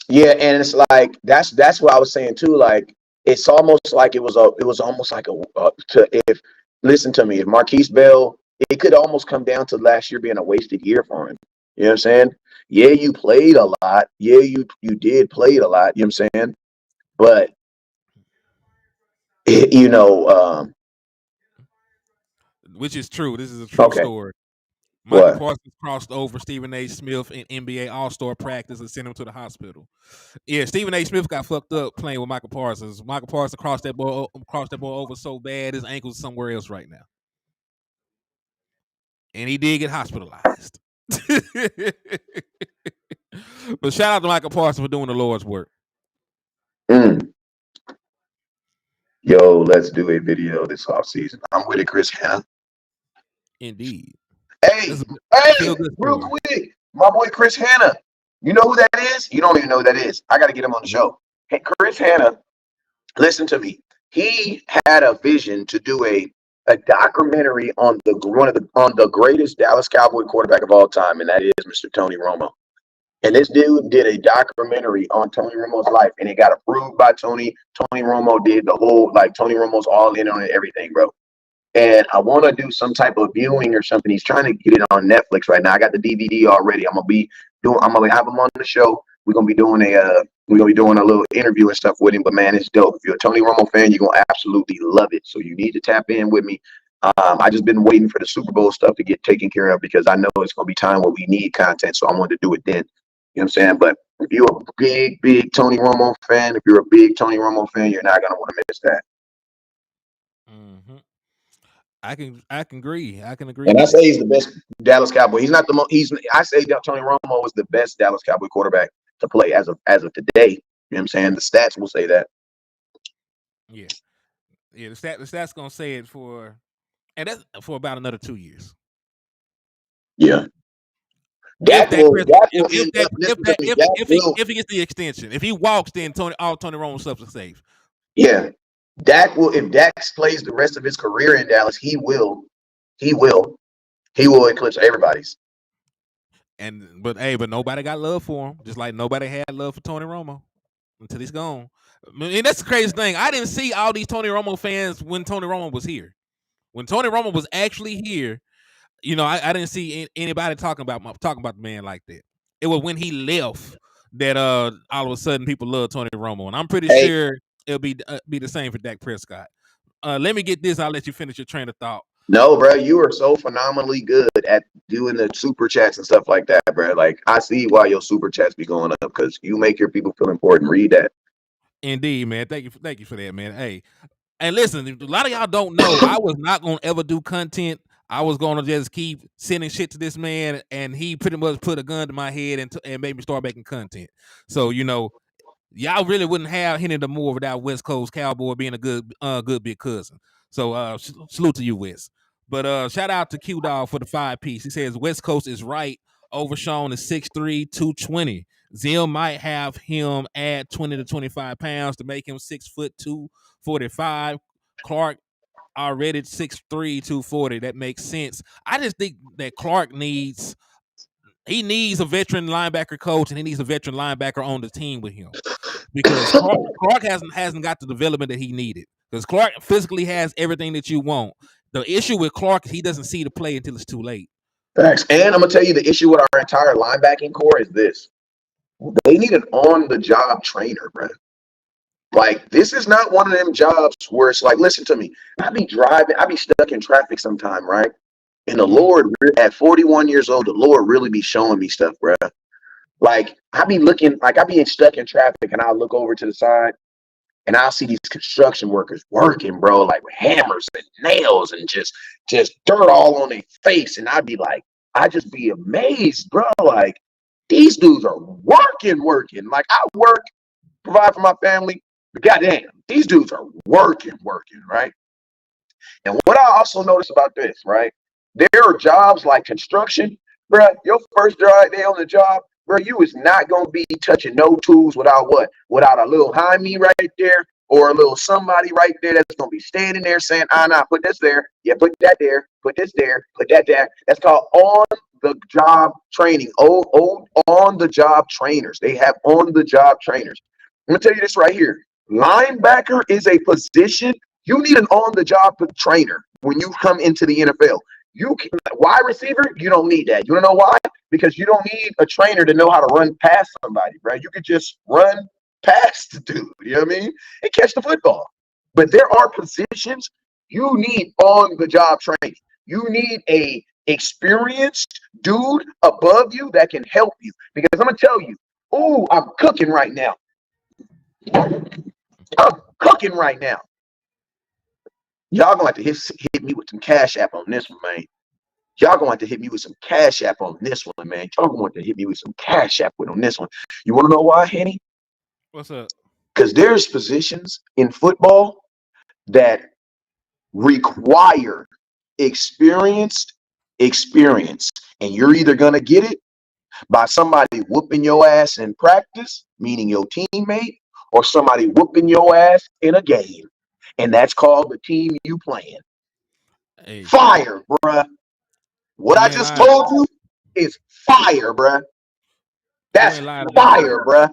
yeah, and it's like that's what I was saying too. Like it's almost like it was almost like if listen to me, if Marquise Bell, it could almost come down to last year being a wasted year for him. You know what I'm saying? Yeah, you played a lot. Yeah, you did play a lot. You know what I'm saying? But you know, Which is true. This is a true okay, story. Michael what? Parsons crossed over Stephen A. Smith in NBA All-Star practice and sent him to the hospital. Yeah, Stephen A. Smith got fucked up playing with Michael Parsons. Michael Parsons crossed that ball over so bad his ankle's somewhere else right now. And he did get hospitalized. But shout out to Michael Parsons for doing the Lord's work. Mm. Yo, let's do a video this off season. I'm with it, Chris Hanna. Indeed. Hey, This is a hey, feel good real story. quick, my boy Chris Hanna. You know who that is? You don't even know who that is. I got to get him on the show. Hey, Chris Hanna, listen to me. He had a vision to do a documentary on the greatest Dallas Cowboy quarterback of all time, and that is Mr. Tony Romo. And this dude did a documentary on Tony Romo's life, and it got approved by Tony. Tony Romo did the whole, like, Tony Romo's all in on it, everything, bro. And I want to do some type of viewing or something. He's trying to get it on Netflix right now. I got the DVD already. I'm gonna have him on the show. We're gonna be doing a little interview and stuff with him. But man, it's dope. If you're a Tony Romo fan, you're gonna absolutely love it. So you need to tap in with me. I just been waiting for the Super Bowl stuff to get taken care of, because I know it's gonna be time where we need content. So I wanted to do it then. You know what I'm saying? But if you're a big Tony Romo fan, you're not gonna want to miss that. Mm-hmm. I can agree. I can agree And I with say that. he's the best Dallas Cowboy. He's not the most. I say that Tony Romo was the best Dallas Cowboy quarterback to play as of today. You know what I'm saying? The stats will say that. Yeah. Yeah, the stats gonna say it and that's for about another 2 years. Yeah. If Dak that will Chris, Dak will end up. if Listen to that me. Dak will. if he gets the extension, if he walks, then all Tony Romo stuff is safe. Yeah. Dak will. If Dak plays the rest of his career in Dallas, he will. He will. He will eclipse everybody's. But nobody got love for him, just like nobody had love for Tony Romo until he's gone. I mean, that's the craziest thing. I didn't see all these Tony Romo fans when Tony Romo was here. When Tony Romo was actually here, I didn't see anybody talking about the man like that. It was when he left that all of a sudden people love Tony Romo, and I'm pretty Hey, sure it'll be the same for Dak Prescott. Let me get this. I'll let you finish your train of thought. no, bro, you are so phenomenally good at doing the super chats and stuff like that, bro. Like, I see why your super chats be going up, because you make your people feel important. Read that. Indeed, man. Thank you for that, man. Hey, and listen, a lot of y'all don't know, I was not gonna ever do content. I was gonna just keep sending shit to this man, and he pretty much put a gun to my head and made me start making content. So y'all really wouldn't have Hennythemoor without West Coast Cowboy being a good big cousin. So salute to you, West. But shout out to Q Dog for the 5-piece. He says West Coast is right. Overshown is 6'3", 220. Zim might have him add 20 to 25 pounds to make him 6'2", 45. Clark already 6'3", 240. That makes sense. I just think that Clark needs a veteran linebacker coach, and he needs a veteran linebacker on the team with him, because Clark hasn't got the development that he needed. Because Clark physically has everything that you want. The issue with Clark is he doesn't see the play until it's too late. Thanks. And I'm gonna tell you, the issue with our entire linebacking core is this: they need an on-the-job trainer, bro. Like, this is not one of them jobs where it's like, listen to me. I be stuck in traffic sometime, right? And the Lord, at 41 years old, the Lord really be showing me stuff, bro. Like, I be stuck in traffic, and I'll look over to the side, and I'll see these construction workers working, bro, like with hammers and nails and just dirt all on their face. And I'd just be amazed, bro. Like, these dudes are working. Like, I work, provide for my family, but goddamn, these dudes are working, right? And what I also notice about this, right? There are jobs like construction, bro. Your first day on the job, bro, you is not gonna be touching no tools without what? Without a little Jaime right there, or a little somebody right there that's gonna be standing there saying, nah, put this there, yeah, put that there, put this there, put that there. That's called on the job training. On the job trainers. They have on the job trainers. I'm gonna tell you this right here. Linebacker is a position. You need an on-the-job trainer when you come into the NFL. Wide receiver, you don't need that. You don't know why? Because you don't need a trainer to know how to run past somebody, right? You could just run past the dude, you know what I mean? And catch the football. But there are positions you need on-the-job training. You need a experienced dude above you that can help you. Because I'm going to tell you, I'm cooking right now. Y'all gonna have to hit me with some cash app on this one, man. Y'all gonna have to hit me with some cash app on this one, man. Y'all gonna have to hit me with some cash app on this one. You wanna know why, Henny? What's up? Because there's positions in football that require experience, and you're either gonna get it by somebody whooping your ass in practice, meaning your teammate, or somebody whooping your ass in a game. And that's called the team you playing. Hey, fire, bruh. What I just told you is fire, bruh. That's fire, bruh.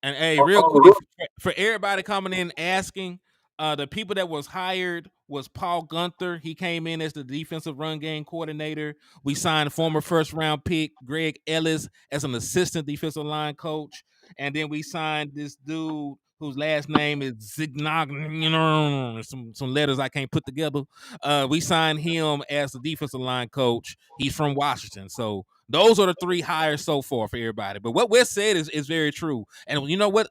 And hey, real quick, for everybody coming in asking, the people that was hired was Paul Gunther. He came in as the defensive run game coordinator. We signed former first round pick Greg Ellis as an assistant defensive line coach. And then we signed this dude whose last name is Zignog, some letters I can't put together. We signed him as the defensive line coach. He's from Washington. So those are the three hires so far for everybody. But what Wes said is very true. And you know what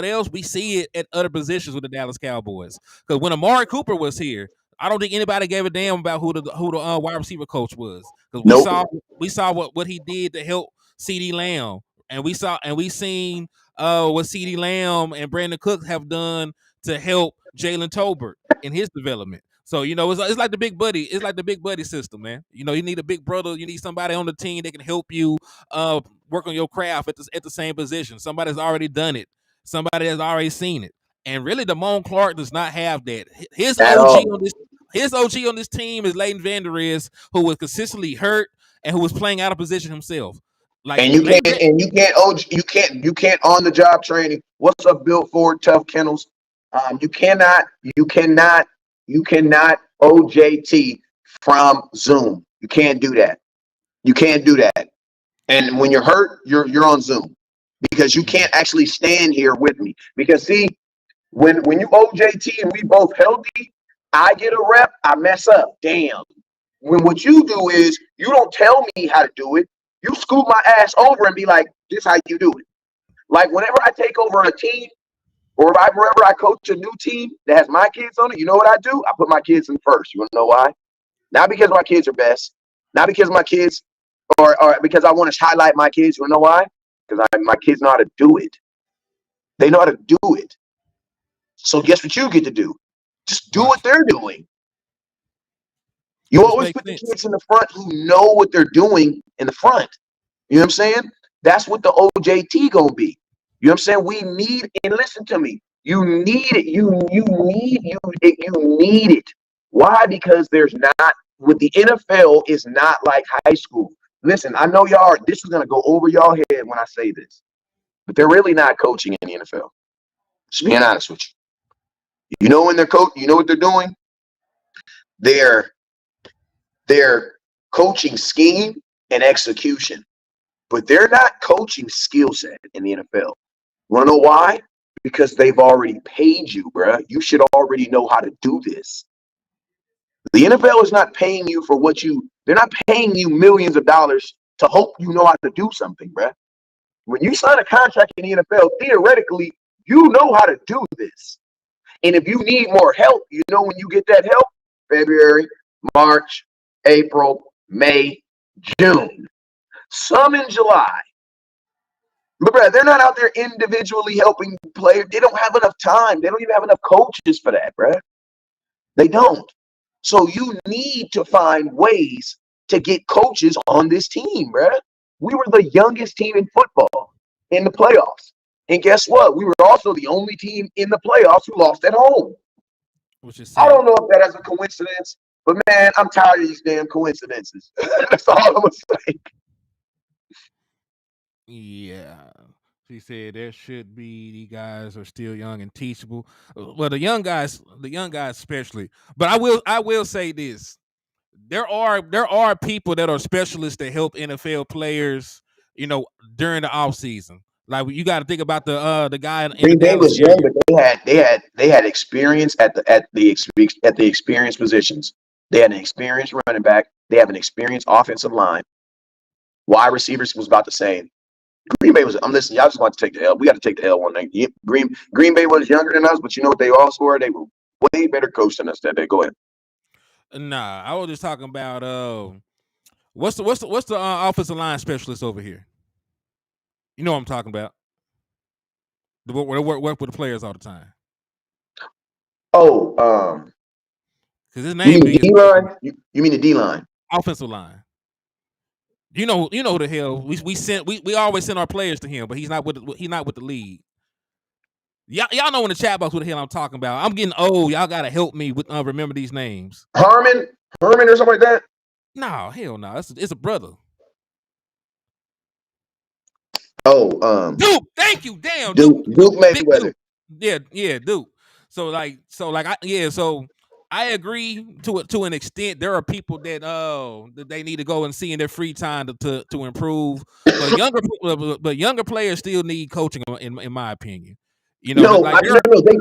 else? We see it at other positions with the Dallas Cowboys. Because when Amari Cooper was here, I don't think anybody gave a damn about who the wide receiver coach was. Because we saw what he did to help CeeDee Lamb. And we seen what CeeDee Lamb and Brandon Cooks have done to help Jalen Tolbert in his development. So, it's like the big buddy. It's like the big buddy system, man. You need a big brother. You need somebody on the team that can help you work on your craft at the same position. Somebody that's already done it. Somebody that's already seen it. And really, Damone Clark does not have that. His OG on this team is Leighton Vander Esch, who was consistently hurt and who was playing out of position himself. You can't on the job training. What's up, Built Ford, Tough Kennels? You cannot OJT from Zoom. You can't do that. And when you're hurt, you're on Zoom because you can't actually stand here with me. Because see, when you OJT and we both healthy, I get a rep, I mess up. Damn. When what you do is you don't tell me how to do it. You scoop my ass over and be like, this is how you do it. Like whenever I take over a team or whenever I coach a new team that has my kids on it, you know what I do? I put my kids in first. You want to know why? Not because my kids are best. Not because my kids or because I want to highlight my kids. You want to know why? Because my kids know how to do it. They know how to do it. So guess what you get to do? Just do what they're doing. You always put the kids in the front who know what they're doing in the front. You know what I'm saying? That's what the OJT gonna be. You know what I'm saying? We need, and listen to me. You need it. You need it. Why? Because there's not, with the NFL is not like high school. Listen, I know y'all, this is gonna go over y'all head when I say this, but they're really not coaching in the NFL. Just being honest with you. You know when they're you know what they're doing? They're coaching scheme and execution, but they're not coaching skill set in the NFL. Want to know why? Because they've already paid you, bruh. You should already know how to do this. The NFL is not paying you for they're not paying you millions of dollars to hope you know how to do something, bruh. When you sign a contract in the NFL, theoretically, You know how to do this. And if you need more help, you know when you get that help, February, March, April, May, June, some in July. But bro, they're not out there individually helping players. They don't have enough time. They don't even have enough coaches for that, bro. They don't. So you need to find ways to get coaches on this team, bro. We were the youngest team in football in the playoffs. And guess what? We were also the only team in the playoffs who lost at home. Which is I sad. don't know if that is a coincidence, but man, I'm tired of these damn coincidences. That's all I'm gonna say. Yeah. She said there should be the guys are still young and teachable. Well, the young guys especially. But I will say this. There are people that are specialists that help NFL players, during the off season. Like you got to think about the guy in the Green Bay Dallas was young, area. but they had experience at the experience positions. They had an experienced running back. They have an experienced offensive line. Wide receivers was about the same. Green Bay was. I'm listening. Y'all just want to take the L. We got to take the L one night. Green Bay was younger than us, but you know what they also were? They were way better coached than us that day. Go ahead. Nah, I was just talking about what's the offensive line specialist over here? You know what I'm talking about. The work with the players all the time. Oh, Because his you name mean be D line? You mean the D line? offensive line. You know who the hell we always send our players to him, but he's not with the league. Y'all know in the chat box what the hell I'm talking about. I'm getting old. Y'all gotta help me with remember these names. Herman or something like that. No, hell no. It's a brother. Oh, Duke. Thank you. Damn, Duke. Duke Big Mayweather. Duke. Yeah, Duke. So I agree to an extent. There are people that they need to go and see in their free time to improve. But younger players still need coaching in my opinion. No, Like no. They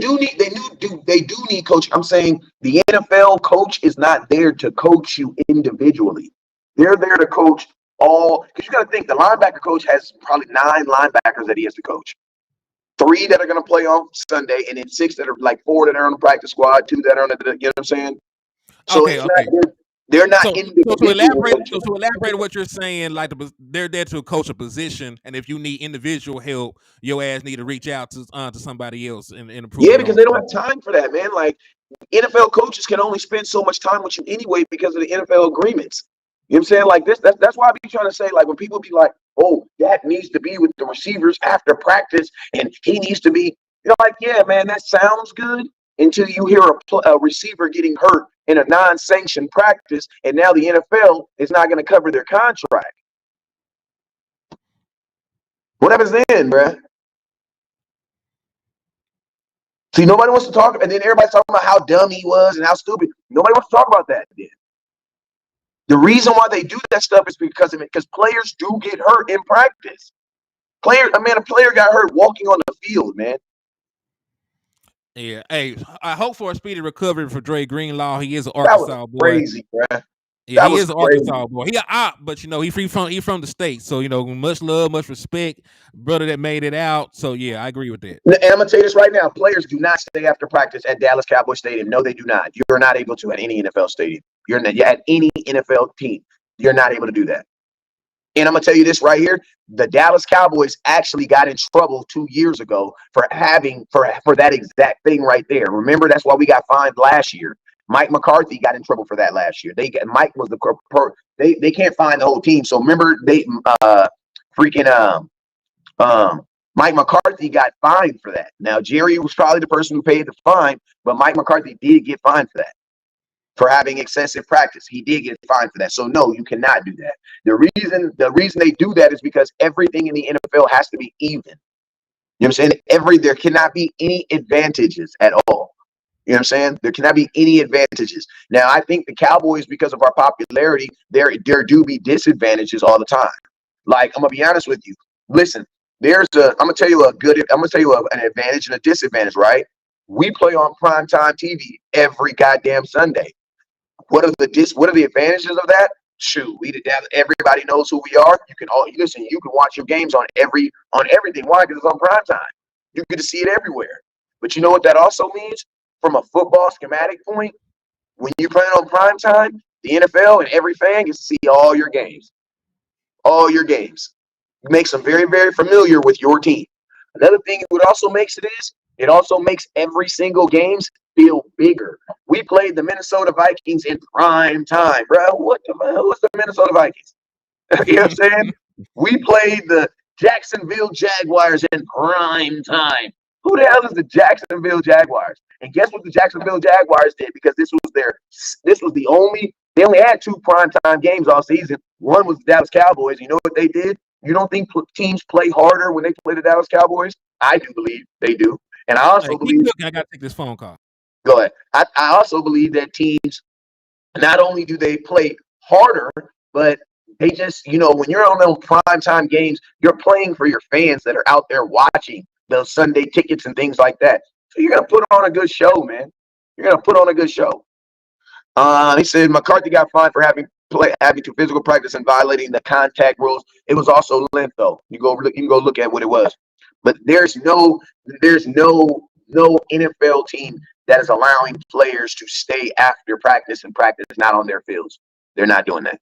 do need coach. I'm saying the NFL coach is not there to coach you individually. They're there to coach all because you got to think the linebacker coach has probably 9 linebackers that he has to coach. 3 that are going to play on Sunday, and then 6 that are like 4 that are on the practice squad, 2 that are on the, you know what I'm saying? So okay, it's okay. not they're not So individual coaches. to elaborate on what you're saying, like they're there to coach a position, and if you need individual help, your ass need to reach out to somebody else and improve Yeah, your because own they don't team. have time for that, man. Like NFL coaches can only spend so much time with you anyway because of the NFL agreements. You know what I'm saying? Like this, that's why I be trying to say, like, when people be like, oh, that needs to be with the receivers after practice, and he needs to be, like, yeah, man, that sounds good until you hear a receiver getting hurt in a non-sanctioned practice, and now the NFL is not going to cover their contract. What happens then, bruh? See, nobody wants to talk, and then everybody's talking about how dumb he was and how stupid. Nobody wants to talk about that then. The reason why they do that stuff is because players do get hurt in practice. A player got hurt walking on the field, man. Yeah, hey, I hope for a speedy recovery for Dre Greenlaw. He is an That was Arkansas boy. crazy, man. Yeah, That he was is an crazy. Arkansas boy. He an op, but he from the state, so much love, much respect, brother that made it out. So yeah, I agree with that. And I'm gonna tell you this right now: players do not stay after practice at Dallas Cowboys Stadium. No, they do not. You're not able to at any NFL stadium. You're at any NFL team. You're not able to do that. And I'm gonna tell you this right here: the Dallas Cowboys actually got in trouble 2 years ago for that exact thing right there. Remember, that's why we got fined last year. Mike McCarthy got in trouble for that last year. Mike was they can't find the whole team. So remember, they freaking Mike McCarthy got fined for that. Now Jerry was probably the person who paid the fine, but Mike McCarthy did get fined for that. For having excessive practice. He did get fined for that. So no, you cannot do that. The reason they do that is because everything in the NFL has to be even. You know what I'm saying? There cannot be any advantages at all. You know what I'm saying? There cannot be any advantages. Now, I think the Cowboys, because of our popularity, there do be disadvantages all the time. Like, I'm gonna be honest with you. Listen, I'm gonna tell you an advantage and a disadvantage, right? We play on primetime TV every goddamn Sunday. What are the advantages of that? Shoot, everybody knows who we are. You can watch your games on everything. Why? Because it's on prime time. You get to see it everywhere. But you know what that also means? From a football schematic point, when you play on prime time, the NFL and every fan gets to see all your games. All your games. It makes them very, very familiar with your team. Another thing it would also makes it is it also makes every single games feel bigger. We played the Minnesota Vikings in prime time, bro. What's the Minnesota Vikings? You know what I'm saying? We played the Jacksonville Jaguars in prime time. Who the hell is the Jacksonville Jaguars? And guess what the Jacksonville Jaguars did? Because this was the only, they only had 2 primetime games all season. One was the Dallas Cowboys. You know what they did? You don't think teams play harder when they play the Dallas Cowboys? I do believe they do. And I also believe. I got to take this phone call. Go ahead. I also believe that teams, not only do they play harder, but they just, when you're on those primetime games, you're playing for your fans that are out there watching those Sunday tickets and things like that. So you're going to put on a good show, man. You're going to put on a good show. He said McCarthy got fined for having to physical practice and violating the contact rules. It was also length, though. You can go look at what it was. But there's no NFL team that is allowing players to stay after practice and practice not on their fields. They're not doing that.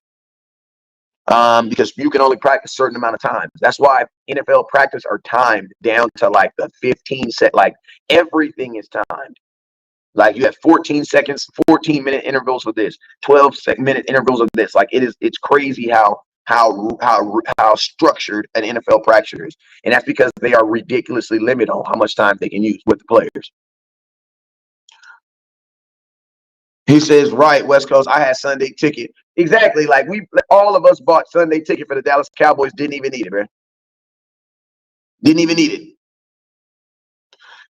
Because you can only practice a certain amount of time. That's why NFL practice are timed down to like the 15 set. Like everything is timed. Like you have 14 seconds, 14-minute intervals with this, 12-minute intervals of this. Like it's crazy how structured an NFL practice is, and that's because they are ridiculously limited on how much time they can use with the players. He says, right, West Coast, I had Sunday ticket. Exactly. Like all of us bought Sunday ticket for the Dallas Cowboys. Didn't even need it, man. Didn't even need it.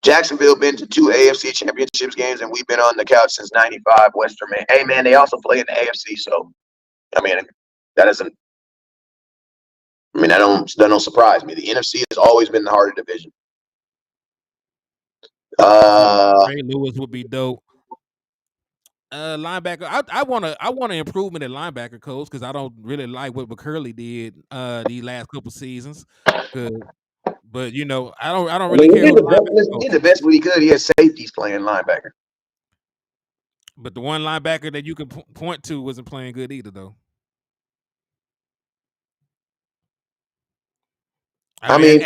Jacksonville been to 2 AFC championships games, and we've been on the couch since '95. Western, man. Hey, man, they also play in the AFC, so I mean, that don't surprise me. The NFC has always been the harder division. Ray Lewis would be dope. Linebacker, I want an improvement at linebacker, coach, because I don't really like what McCurley did these last couple seasons. But I don't really care. He did the best what he could. He had safeties playing linebacker. But the one linebacker that you can point to wasn't playing good either, though. I mean,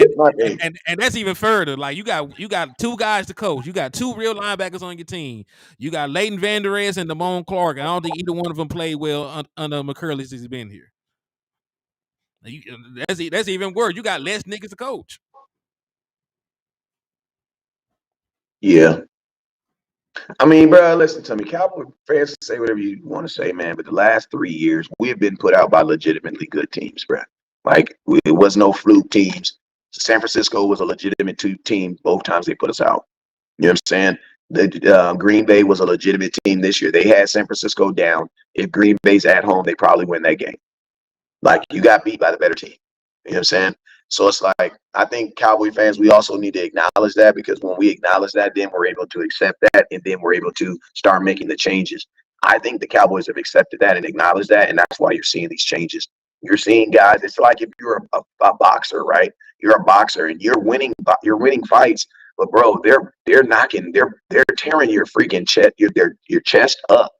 and that's even further. Like you got 2 guys to coach. You got 2 real linebackers on your team. You got Leighton Vander Esch and Damone Clark. I don't think either one of them played well under McCurley since he's been here. That's even worse. You got less niggas to coach. Yeah. I mean, bro, listen to me. Cowboy fans say whatever you want to say, man. But the last 3 years, we have been put out by legitimately good teams, bro. Like, it was no fluke teams. San Francisco was a legitimate team both times they put us out. You know what I'm saying? The Green Bay was a legitimate team this year. They had San Francisco down. If Green Bay's at home, they probably win that game. Like, you got beat by the better team. You know what I'm saying? So it's like, I think Cowboy fans, we also need to acknowledge that, because when we acknowledge that, then we're able to accept that, and then we're able to start making the changes. I think the Cowboys have accepted that and acknowledged that, and that's why you're seeing these changes. You're seeing guys, it's like if you're a boxer, right? You're a boxer and you're winning fights, but bro, they're tearing your freaking chest, your chest up.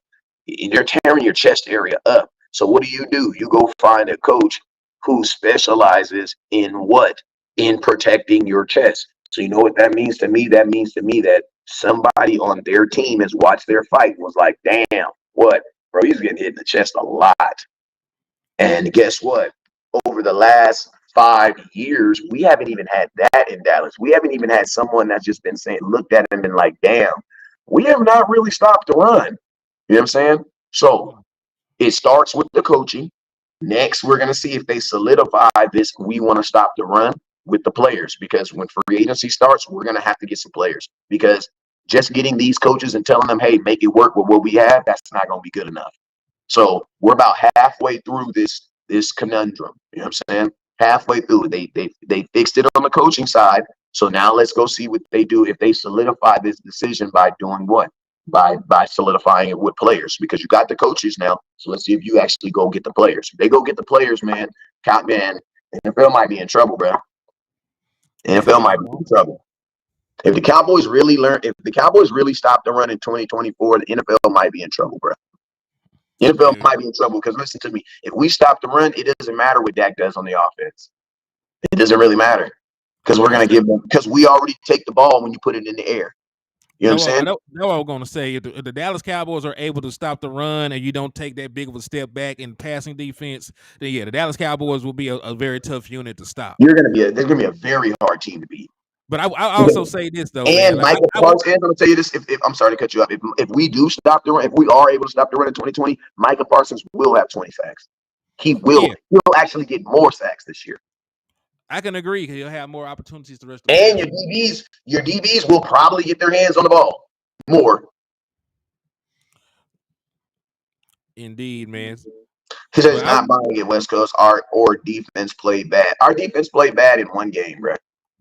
They're tearing your chest area up. So what do? You go find a coach who specializes in what? In protecting your chest. So you know what that means to me? That means to me that somebody on their team has watched their fight and was like, damn, what? Bro, he's getting hit in the chest a lot. And guess what? Over the last 5 years, we haven't even had that in Dallas. We haven't even had someone that's just been looked at him and been like, damn, we have not really stopped the run. You know what I'm saying? So it starts with the coaching. Next, we're going to see if they solidify this. We want to stop the run with the players, because when free agency starts, we're going to have to get some players, because just getting these coaches and telling them, hey, make it work with what we have, that's not going to be good enough. So we're about halfway through this conundrum. You know what I'm saying? Halfway through. They fixed it on the coaching side. So now let's go see what they do if they solidify this decision by doing what? By solidifying it with players, because you got the coaches now. So let's see if you actually go get the players. If they go get the players, man, NFL might be in trouble, bro. NFL might be in trouble. If the Cowboys really stop the run in 2024, the NFL might be in trouble, bro. The NFL Okay. might be in trouble because listen to me. If we stop the run, it doesn't matter what Dak does on the offense. It doesn't really matter because we're That's gonna give them because we already take the ball when you put it in the air. You know what I'm saying? That's what I was going to say. If the Dallas Cowboys are able to stop the run and you don't take that big of a step back in passing defense, then yeah, the Dallas Cowboys will be a very tough unit to stop. There's gonna be a very hard team to beat. But I also say this though, man. And Like Michael Parsons, I'm gonna tell you this. If I'm sorry to cut you up, if we do stop the run, if we are able to stop the run in 2020, Michael Parsons will have 20 sacks. He will. Yeah. He'll actually get more sacks this year. I can agree. He'll have more opportunities the rest of the And way. your DBs will probably get their hands on the ball more. Indeed, man. He says not buying it. West Coast or defense played bad. Our defense played bad in one game, bro.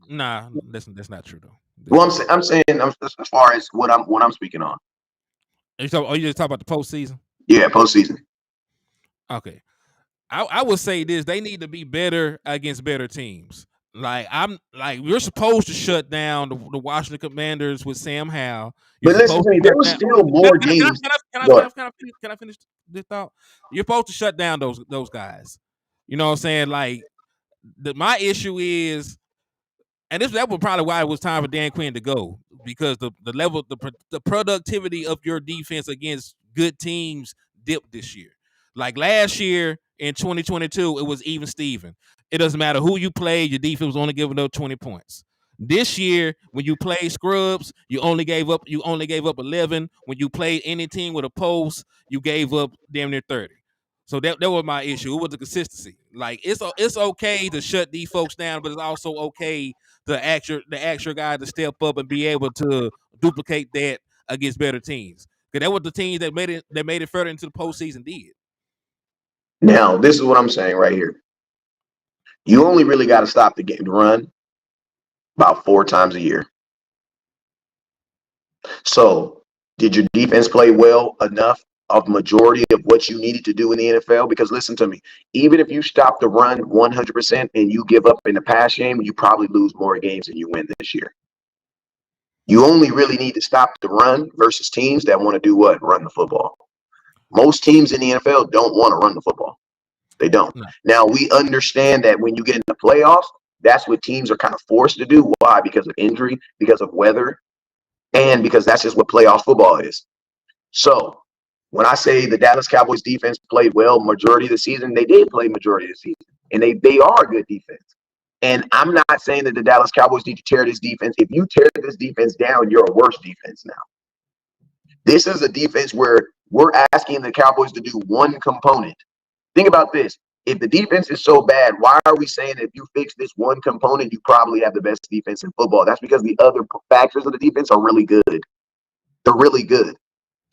Nah, that's not true though. Well, I'm saying as far as what I'm speaking on. You just talk about the postseason? Yeah, postseason. Okay. I would say this: they need to be better against better teams. We're supposed to shut down the Washington Commanders with Sam Howell. But listen to me, there was still more games. Can I finish this thought? You're supposed to shut down those guys. You know what I'm saying? Like my issue is, and that was probably why it was time for Dan Quinn to go, because the level, the productivity of your defense against good teams dipped this year. Like last year in 2022, it was even Steven. It doesn't matter who you played, your defense was only giving up 20 points. This year, when you played scrubs, you only gave up 11. When you played any team with a post, you gave up damn near 30. So that was my issue. It was the consistency. Like it's okay to shut these folks down, but it's also okay to ask your guy to step up and be able to duplicate that against better teams. Because that was the teams that made it further into the postseason did. Now, this is what I'm saying right here. You only really got to stop the run about 4 times a year. So, did your defense play well enough of majority of what you needed to do in the NFL? Because listen to me, even if you stop the run 100% and you give up in the pass game, you probably lose more games than you win this year. You only really need to stop the run versus teams that want to do what? Run the football. Most teams in the NFL don't want to run the football. They don't. No. Now, we understand that when you get in the playoffs, that's what teams are kind of forced to do. Why? Because of injury, because of weather, and because that's just what playoff football is. So when I say the Dallas Cowboys defense played well majority of the season, they did play majority of the season, and they are a good defense. And I'm not saying that the Dallas Cowboys need to tear this defense. If you tear this defense down, you're a worse defense now. This is a defense where we're asking the Cowboys to do one component. Think about this. If the defense is so bad, why are we saying if you fix this one component, you probably have the best defense in football? That's because the other factors of the defense are really good. They're really good.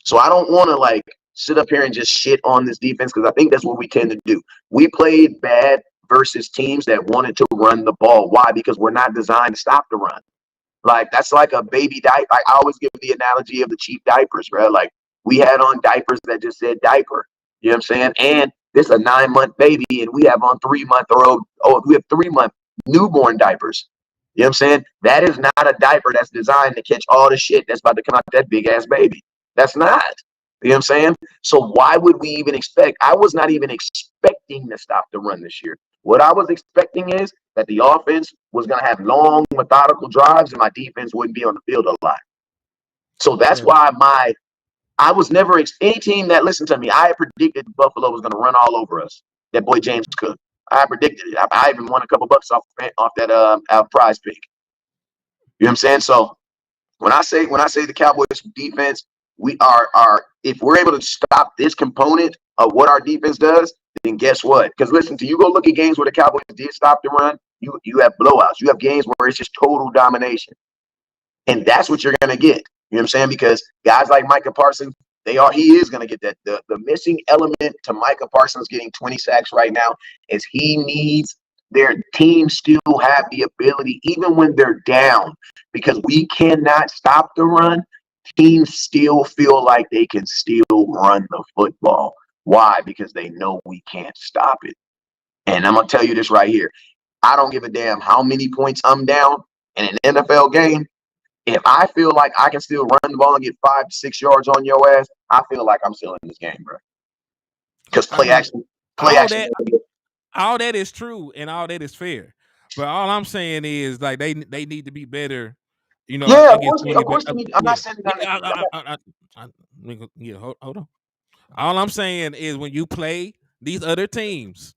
So I don't want to sit up here and just shit on this defense, because I think that's what we tend to do. We played bad versus teams that wanted to run the ball. Why? Because we're not designed to stop the run. That's like a baby diaper. I always give the analogy of the cheap diapers, right? Like we had on diapers that just said diaper. You know what I'm saying? And this is a 9-month baby, and we have on 3-month-old. Oh, we have 3-month newborn diapers. You know what I'm saying? That is not a diaper that's designed to catch all the shit that's about to come out that big ass baby. That's not. You know what I'm saying? So why would we even expect? I was not even expecting to stop the run this year. What I was expecting is that the offense was going to have long, methodical drives, and my defense wouldn't be on the field a lot. So that's why I was never any team that listened to me. I predicted Buffalo was going to run all over us. That boy James Cook. I predicted it. I even won a couple bucks off that prize pick. You know what I'm saying? So when I say the Cowboys defense, we are if we're able to stop this component of what our defense does, then guess what? Because listen, you go look at games where the Cowboys did stop the run, you have blowouts. You have games where it's just total domination. And that's what you're going to get. You know what I'm saying? Because guys like Micah Parsons, he is going to get that. The missing element to Micah Parsons getting 20 sacks right now is he needs their team still have the ability, even when they're down, because we cannot stop the run. Teams still feel like they can still run the football. Why? Because they know we can't stop it. And I'm going to tell you this right here. I don't give a damn how many points I'm down in an NFL game. If I feel like I can still run the ball and get 5 to 6 yards on your ass, I feel like I'm still in this game, bro. Because I mean, play all action. that all that is true and all that is fair. But all I'm saying is like they need to be better, Yeah, against one of of the course. I'm not yeah. saying Yeah, hold on. All I'm saying is when you play these other teams,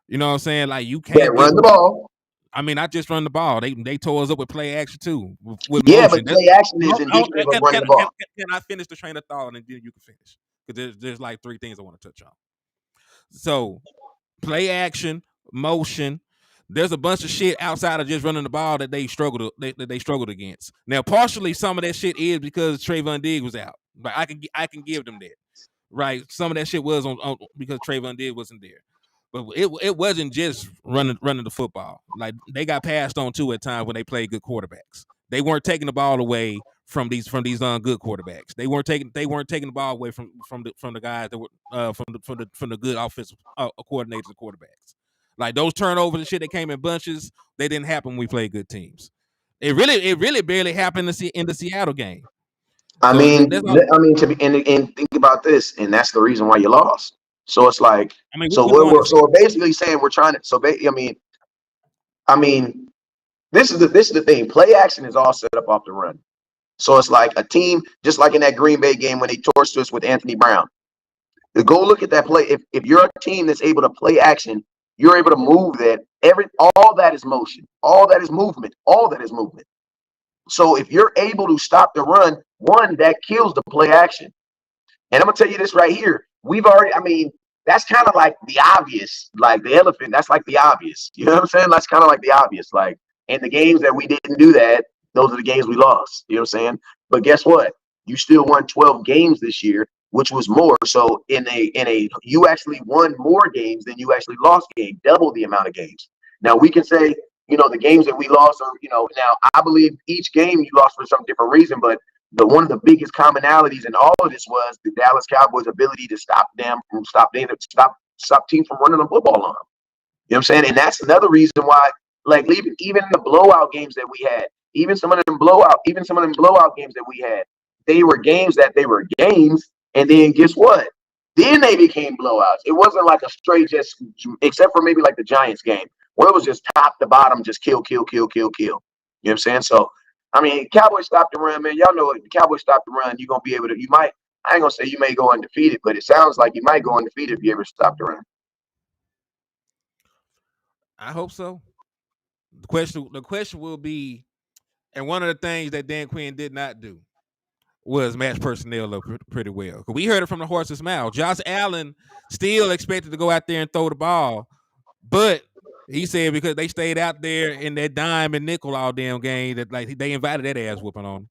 you know what I'm saying? Like you that can't run get the ball. I mean, not just run the ball. They tore us up with play action too, with Yeah, but motion. That's play action is oh, oh, indicative of can, running can, the can, ball. can I finish the train of thought and then you can finish? Because there's like three things I want to touch on. So play action, motion. There's a bunch of shit outside of just running the ball that they struggled against. Now, partially some of that shit is because Trayvon Diggs was out. But I can give them that. Right. Some of that shit was on because Trayvon Diggs wasn't there. But it wasn't just running the football. Like they got passed on too at times when they played good quarterbacks. They weren't taking the ball away from these good quarterbacks. They weren't taking the ball away from the guys that were from the good offensive coordinators and quarterbacks. Like those turnovers and shit that came in bunches, they didn't happen when we played good teams. It really barely happened in the Seattle game. I So mean, that's all. to be and think about this, and that's the reason why you lost. So it's like, I mean, so we won the we're Seattle. basically saying we're trying to. I mean, this is the thing. Play action is all set up off the run. So it's like a team, just like in that Green Bay game when they torched us with Anthony Brown. Go look at that play. If you're a team that's able to play action, you're able to move that. All that is motion. All that is movement. All that is movement. So if you're able to stop the run, one, that kills the play action. And I'm gonna tell you this right here. That's kind of like the obvious, like the elephant. That's like the obvious. You know what I'm saying? That's kind of like the obvious. Like in the games that we didn't do that, those are the games we lost. You know what I'm saying? But guess what? You still won 12 games this year, which was more. So you actually won more games than you actually lost games, double the amount of games. Now we can say, the games that we lost are, now I believe each game you lost for some different reason, but one of the biggest commonalities in all of this was the Dallas Cowboys' ability to stop teams from running the football on them. You know what I'm saying? And that's another reason why, like even the blowout games that we had, even some of them blowout games that we had, they were games, and then guess what? Then they became blowouts. It wasn't like a straight just, except for maybe like the Giants game, where it was just top to bottom, just kill, kill, kill, kill, kill. You know what I'm saying? So Cowboys stop the run, man. Y'all know it. The Cowboys stop the run. You're gonna be able to. I ain't gonna say you may go undefeated, but it sounds like you might go undefeated if you ever stop the run. I hope so. The question will be, and one of the things that Dan Quinn did not do was match personnel up pretty well. Because we heard it from the horse's mouth. Josh Allen still expected to go out there and throw the ball, but he said because they stayed out there in that dime and nickel all damn game that like they invited that ass whooping on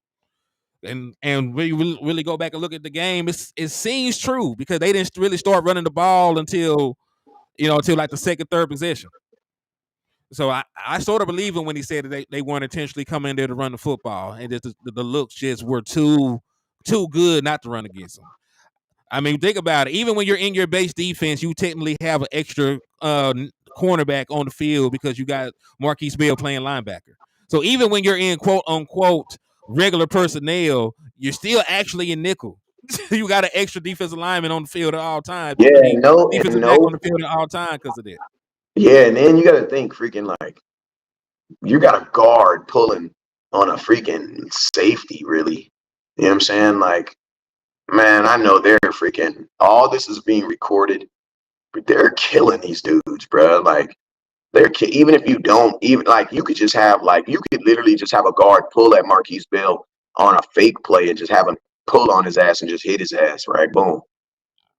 them. And we really go back and look at the game, it seems true because they didn't really start running the ball until like the second, third possession. So I sort of believe him when he said that they weren't intentionally coming in there to run the football, and that the looks just were too good not to run against them. I mean, think about it. Even when you're in your base defense, you technically have an extra cornerback on the field because you got Marquise Bell playing linebacker. So even when you're in quote unquote regular personnel, you're still actually in nickel. You got an extra defensive lineman on the field at all times. Yeah, I mean, defensive back no, on the field at all times because of that. yeah, and then you got to think, freaking like you got a guard pulling on a freaking safety, really. You know what I'm saying? Like, man, I know they're freaking. All this is being recorded, but they're killing these dudes, bro. Like, even if you don't, even like you could just have you could literally just have a guard pull at Marquise Bell on a fake play and just have him pull on his ass and just hit his ass, right? Boom.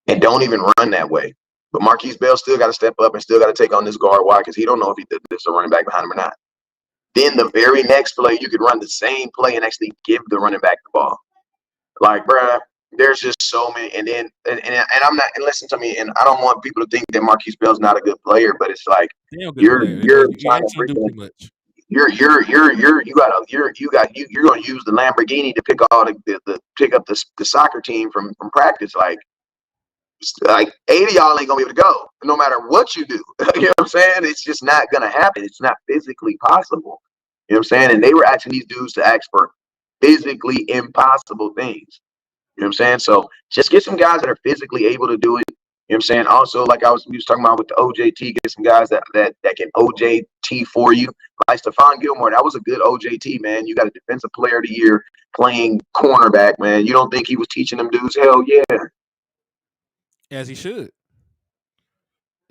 And don't even run that way. But Marquise Bell still got to step up and still got to take on this guard. Why? Because he don't know if there's a running back behind him or not. Then the very next play, you could run the same play and actually give the running back the ball. Like, bruh, there's just so many. And then, and I'm not, and listen to me, and I don't want people to think that Marquise Bell's not a good player, but it's like, Damn good you're player. You trying to actually do freaking, too much. you're gonna use the Lamborghini to pick all pick up the soccer team from practice. Like 80 y'all ain't gonna be able to go no matter what you do. You know what I'm saying? It's just not gonna happen. It's not physically possible. You know what I'm saying? And they were asking these dudes to ask for physically impossible things. You know what I'm saying? So just get some guys that are physically able to do it. You know what I'm saying? Also, like we was talking about with the OJT, get some guys that can OJT for you. Like Stephon Gilmore, that was a good OJT, man. You got a defensive player of the year playing cornerback, man. You don't think he was teaching them dudes? Hell yeah. As he should.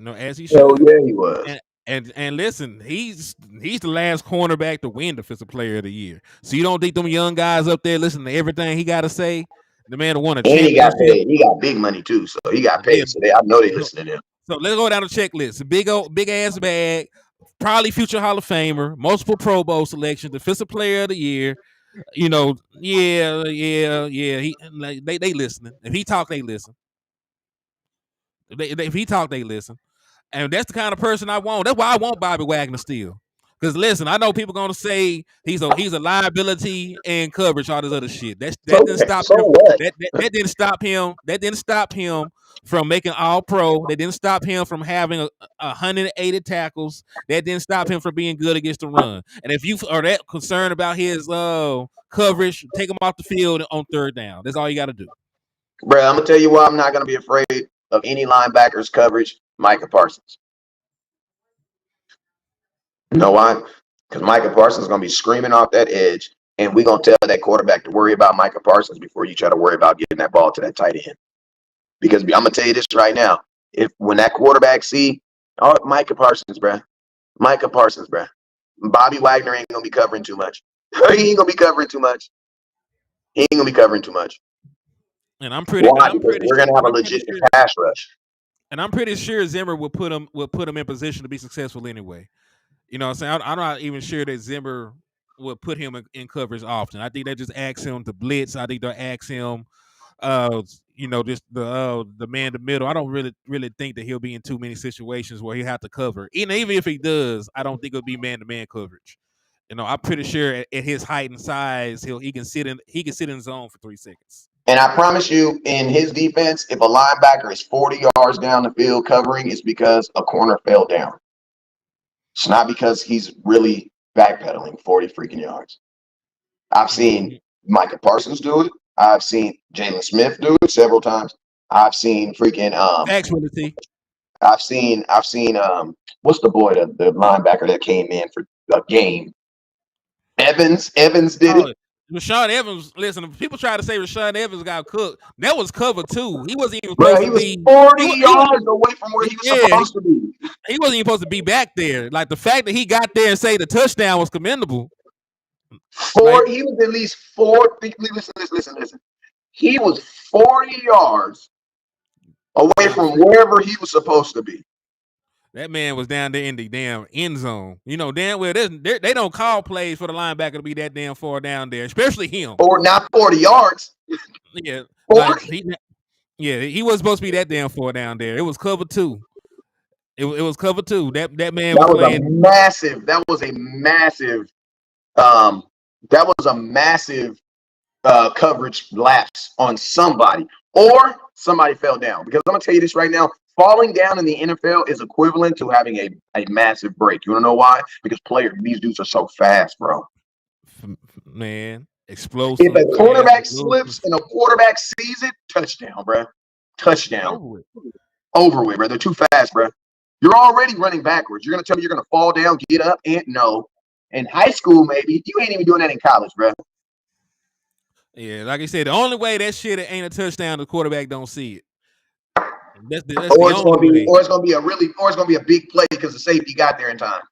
As he Hell should. yeah, he was. And listen, he's the last cornerback to win Defensive Player of the Year. So you don't think them young guys up there listen to everything he got to say? The man won a And he got championship. paid. He got big money too, so he got paid. So I know they listen to him. So let's go down the checklist. Big ass bag, probably future Hall of Famer, multiple Pro Bowl selections, Defensive Player of the Year. Yeah. They listening. If he talk, they listen. If he talk, they listen. And that's the kind of person I want. That's why I want Bobby Wagner still. Because listen, I know people gonna say he's a liability and coverage, all this other shit. That didn't stop him. That didn't stop him. That didn't stop him from making All Pro. That didn't stop him from having 180 tackles. That didn't stop him from being good against the run. And if you are that concerned about his coverage, take him off the field on third down. That's all you got to do. Bro, I'm gonna tell you why I'm not gonna be afraid of any linebackers coverage. Micah Parsons. You know why? Because Micah Parsons is going to be screaming off that edge, and we're going to tell that quarterback to worry about Micah Parsons before you try to worry about getting that ball to that tight end. Because I'm going to tell you this right now. When that quarterback see, Micah Parsons, bruh. Bobby Wagner ain't going to be covering too much. He ain't going to be covering too much. And I'm pretty we're going to have a legit pass rush. And I'm pretty sure Zimmer will put him in position to be successful anyway. You know what I'm saying? I'm not even sure that Zimmer would put him in coverage often. I think they just ask him to blitz. I think they'll ask him, just the man in the middle. I don't really think that he'll be in too many situations where he'll have to cover. Even if he does, I don't think it'll be man-to-man coverage. I'm pretty sure at his height and size, he can sit in zone for 3 seconds. And I promise you, in his defense, if a linebacker is 40 yards down the field covering, it's because a corner fell down. It's not because he's really backpedaling 40 freaking yards. I've seen Micah Parsons do it. I've seen Jalen Smith do it several times. I've seen freaking I've seen what's the boy, the linebacker that came in for a game? Evans did it. Rashaan Evans, listen, people try to say Rashaan Evans got cooked. That was cover 2. He wasn't even supposed to be 40 yards away from where he was supposed to be. He wasn't even supposed to be back there. Like, the fact that he got there and say the touchdown was commendable. He was at least 4. Listen. He was 40 yards away from wherever he was supposed to be. That man was down there in the damn end zone. Damn well they don't call plays for the linebacker to be that damn far down there, especially him. Or not 40 yards. Yeah. He wasn't supposed to be that damn far down there. It was cover 2. It was cover 2. That man was playing massive. That was a massive coverage lapse on somebody, or somebody fell down. Because I'm gonna tell you this right now. Falling down in the NFL is equivalent to having a massive break. You want to know why? Because these dudes are so fast, bro. Man, explosive. If a quarterback slips and a quarterback sees it, touchdown, bro. Touchdown. Over with, bro. They're too fast, bro. You're already running backwards. You're going to tell me you're going to fall down, get up, and no. In high school, maybe. You ain't even doing that in college, bro. Yeah, like I said, the only way that shit ain't a touchdown, the quarterback don't see it. That's or it's gonna be a big play because the safety got there in time.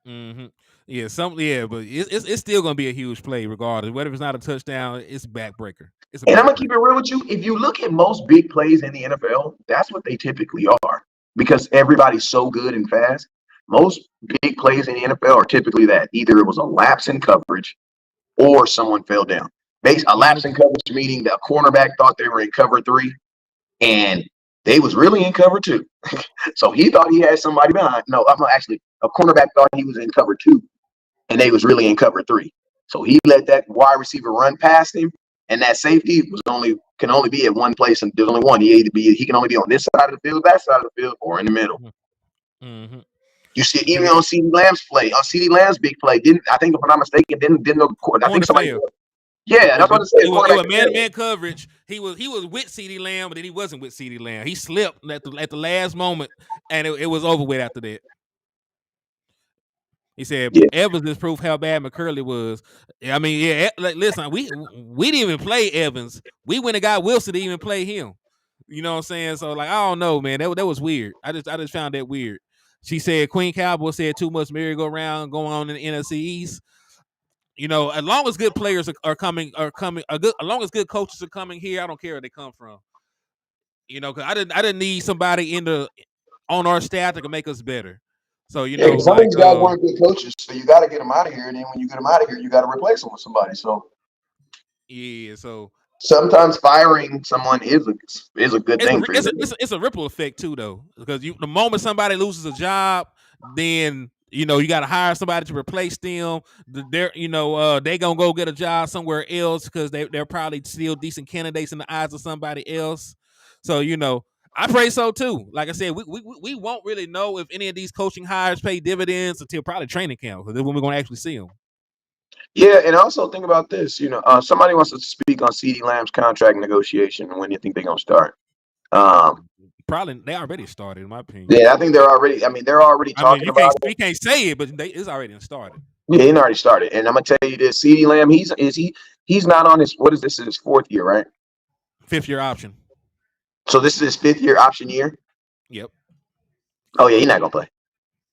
Mm-hmm. Yeah, but it's still gonna be a huge play regardless. Whether it's not a touchdown, it's a backbreaker. And I'm gonna keep it real with you. If you look at most big plays in the NFL, that's what they typically are, because everybody's so good and fast. Most big plays in the NFL are typically that. Either it was a lapse in coverage or someone fell down. A lapse in coverage meaning the cornerback thought they were in cover 3 and they was really in cover 2. So he thought he had somebody behind. No, actually, a cornerback thought he was in cover 2 and they was really in cover 3. So he let that wide receiver run past him, and that safety can only be at one place, and there's only one. He can only be on this side of the field, that side of the field, or in the middle. Mm-hmm. You see it even on CeeDee Lamb's play. On CeeDee Lamb's big play, I think if I'm not mistaken, didn't I think somebody Yeah, that's what I said. It was Cornerback. man-to-man coverage. He was with CeeDee Lamb, but then he wasn't with CeeDee Lamb. He slipped at the last moment, and it was over with after that. He said Yeah. Evans is proof how bad McCurley was. I mean, yeah, like, listen, we didn't even play Evans. We went and got Wilson to even play him. You know what I'm saying? So like, I don't know, man. That was weird. I just found that weird. She said Queen Cowboy said too much merry-go-round going on in the NFC East. You know, as long as good players are coming, as long as good coaches are coming here, I don't care where they come from. You know, because I didn't need somebody on our staff that can make us better. So you Yeah, know, because some of like these guys weren't good coaches, so you got to get them out of here. And then when you get them out of here, you got to replace them with somebody. So yeah, so sometimes firing someone is a good thing for you. it's a ripple effect too, though, because the moment somebody loses a job, then you know you got to hire somebody to replace them. They're they gonna go get a job somewhere else because they're probably still decent candidates in the eyes of somebody else. So you know, I pray so too. Like I said, we won't really know if any of these coaching hires pay dividends until probably training camp, because that's when we're gonna actually see them. Yeah, and also think about this. You know, somebody wants to speak on CeeDee Lamb's contract negotiation. When you think they're gonna start? Probably they already started, in my opinion. Yeah, I think they're already. I mean, they're already I mean, talking about it. we can't say it, but it's already started. Yeah, he already started. And I'm gonna tell you this: CeeDee Lamb, he's not on his. What is this? His fourth year, right? 5th-year option. So this is his 5th-year option year. Yep. Oh yeah, he's not gonna play.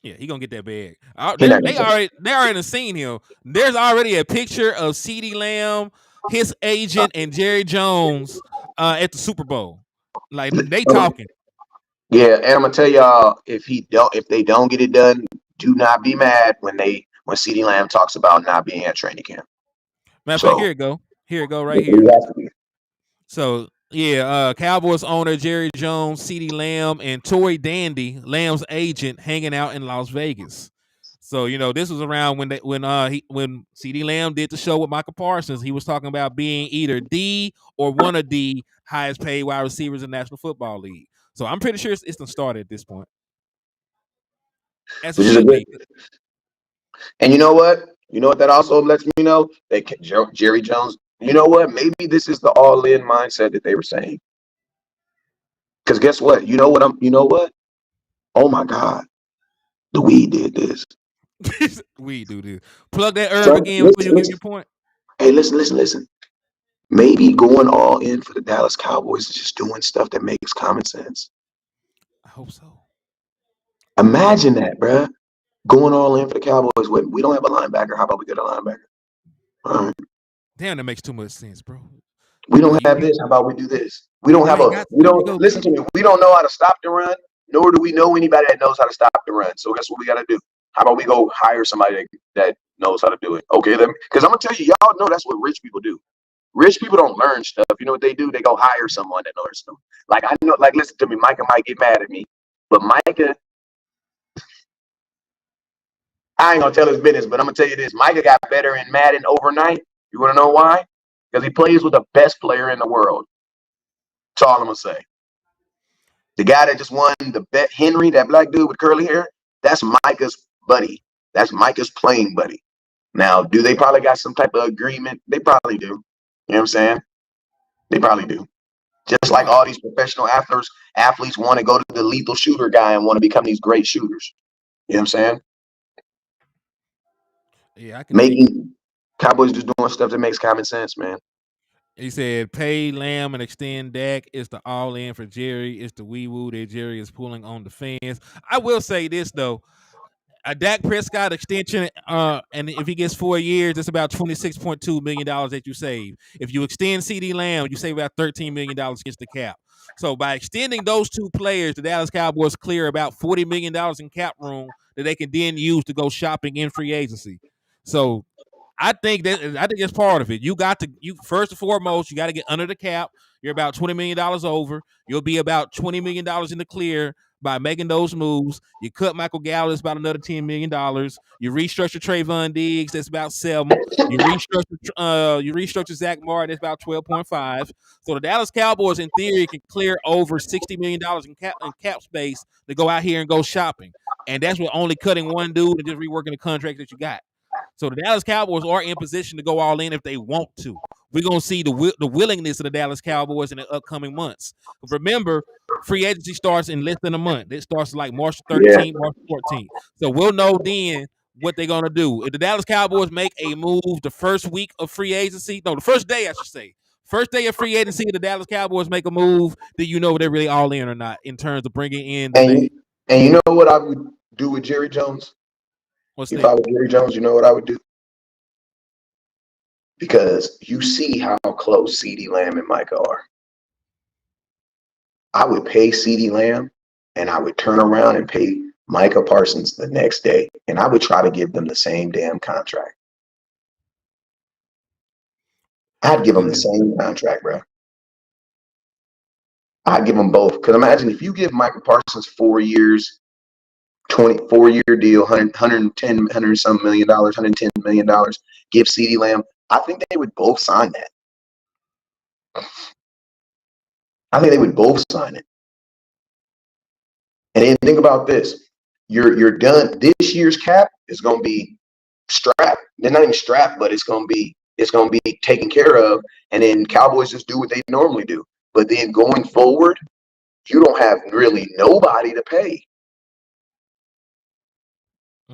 Yeah, he gonna get that bag. They already seen him. There's already a picture of CeeDee Lamb, his agent, and Jerry Jones at the Super Bowl. Like they talking. Yeah, and I'm gonna tell y'all if they don't get it done, do not be mad when CeeDee Lamb talks about not being at training camp. Matter of fact, So here it go right here. So yeah, Cowboys owner Jerry Jones, CeeDee Lamb, and Tory Dandy, Lamb's agent, hanging out in Las Vegas. So you know, this was around when CeeDee Lamb did the show with Michael Parsons. He was talking about being either the or one of the highest paid wide receivers in the National Football League. So I'm pretty sure it's started at this point. As it should be. And you know what? You know what that also lets me know? Jerry Jones. You know what? Maybe this is the all-in mindset that they were saying. Because guess what? You know what? You know what? Oh my God, the weed did this. We do this. Plug that herb again before you give your point. Hey, listen. Maybe going all in for the Dallas Cowboys is just doing stuff that makes common sense. I hope so. Imagine that, bruh. Going all in for the Cowboys. We don't have a linebacker. How about we get a linebacker? All right. Damn, that makes too much sense, bro. We don't have this. How about we do this? We don't listen to me. We don't know how to stop the run, nor do we know anybody that knows how to stop the run. So guess what we got to do? How about we go hire somebody that knows how to do it? Okay, then, because I'm gonna tell you, y'all know that's what rich people do. Rich people don't learn stuff. You know what they do? They go hire someone that learns them. Like I know, like listen to me, Micah might get mad at me, but Micah, I ain't gonna tell his business, but I'm gonna tell you this: Micah got better in Madden overnight. You wanna know why? Because he plays with the best player in the world. That's all I'm gonna say. The guy that just won the bet, Henry, that black dude with curly hair, that's Micah's buddy. That's Micah's playing buddy. Now, do they probably got some type of agreement? They probably do. You know what I'm saying? They probably do. Just like all these professional athletes want to go to the lethal shooter guy and want to become these great shooters. You know what I'm saying? Yeah, I can Making Cowboys just doing stuff that makes common sense, man. He said, pay Lamb and extend Dak. It's the all in for Jerry. It's the wee woo that Jerry is pulling on the fans. I will say this, though. A Dak Prescott extension, and if he gets 4 years, it's about $26.2 million that you save. If you extend CeeDee Lamb, you save about $13 million against the cap. So by extending those two players, the Dallas Cowboys clear about $40 million in cap room that they can then use to go shopping in free agency. So I think it's part of it. You first and foremost, you got to get under the cap. You're about $20 million over. You'll be about $20 million in the clear by making those moves. You cut Michael Gallup, about another $10 million. You restructure Trayvon Diggs, that's about 7. You restructure Zach Martin, that's about 12.5. So the Dallas Cowboys, in theory, can clear over $60 million in cap space to go out here and go shopping. And that's with only cutting one dude and just reworking the contract that you got. So the Dallas Cowboys are in position to go all in if they want to. We're gonna see the willingness of the Dallas Cowboys in the upcoming months. Remember, free agency starts in less than a month. It starts like March Yeah. 13th, March 14th. So we'll know then what they're gonna do. If the Dallas Cowboys make a move the first week of free agency, no, the first day I should say. First day of free agency, the Dallas Cowboys make a move, then you know if they're really all in or not in terms of bringing in the name. And you know what I would do with Jerry Jones? What's If that? I was Jerry Jones, you know what I would do? Because you see how close CeeDee Lamb and Micah are. I would pay CeeDee Lamb and I would turn around and pay Micah Parsons the next day. And I would try to give them the same damn contract. I'd give them the same contract, bro. I'd give them both. Because imagine if you give Micah Parsons 4 years, 24-year deal, $110 some million, $110 million, give CeeDee Lamb, I think they would both sign that. I think they would both sign it. And then think about this. You're done. This year's cap is gonna be strapped. They're not even strapped, but it's gonna be taken care of. And then Cowboys just do what they normally do. But then going forward, you don't have really nobody to pay.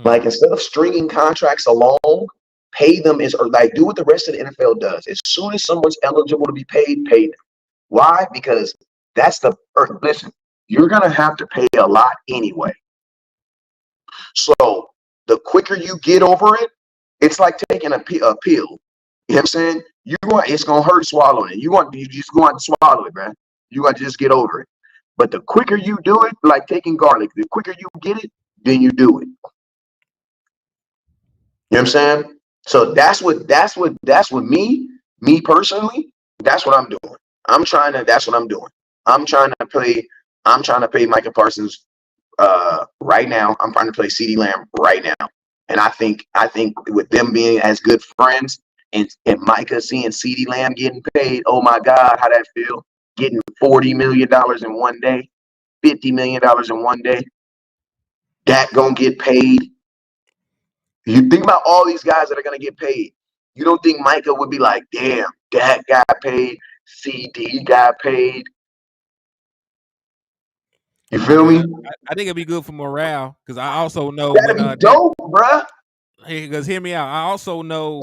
Like instead of stringing contracts along, pay them or like do what the rest of the NFL does. As soon as someone's eligible to be paid, pay them. Why? Because that's listen, you're gonna have to pay a lot anyway. So the quicker you get over it, it's like taking a pill. You know what I'm saying? It's gonna hurt swallowing it. You just going to swallow it, man. You got to just get over it. But the quicker you do it, like taking garlic, the quicker you get it, then you do it. You know what I'm saying? So that's what me personally, that's what I'm doing. That's what I'm doing. I'm trying to pay Micah Parsons right now. I'm trying to play CeeDee Lamb right now. And I think with them being as good friends and Micah seeing CeeDee Lamb getting paid, oh my God, how that feel? Getting $40 million in one day, $50 million in one day. That gonna get paid. You think about all these guys that are gonna get paid. You don't think Micah would be like, damn, Dak got paid, CD got paid. You feel me? I think it'd be good for morale because I also know That'd be dope, bruh. Because hear me out. I also know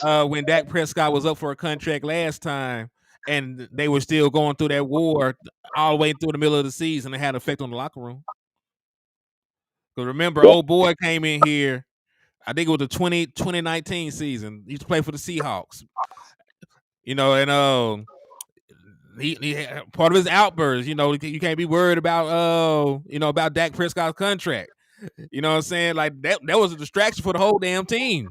when Dak Prescott was up for a contract last time, and they were still going through that war all the way through the middle of the season, it had an effect on the locker room. Because remember, old boy came in here. I think it was the 2019 season. He used to play for the Seahawks. You know, and he part of his outburst, you know, you can't be worried about about Dak Prescott's contract. You know what I'm saying? Like that was a distraction for the whole damn team.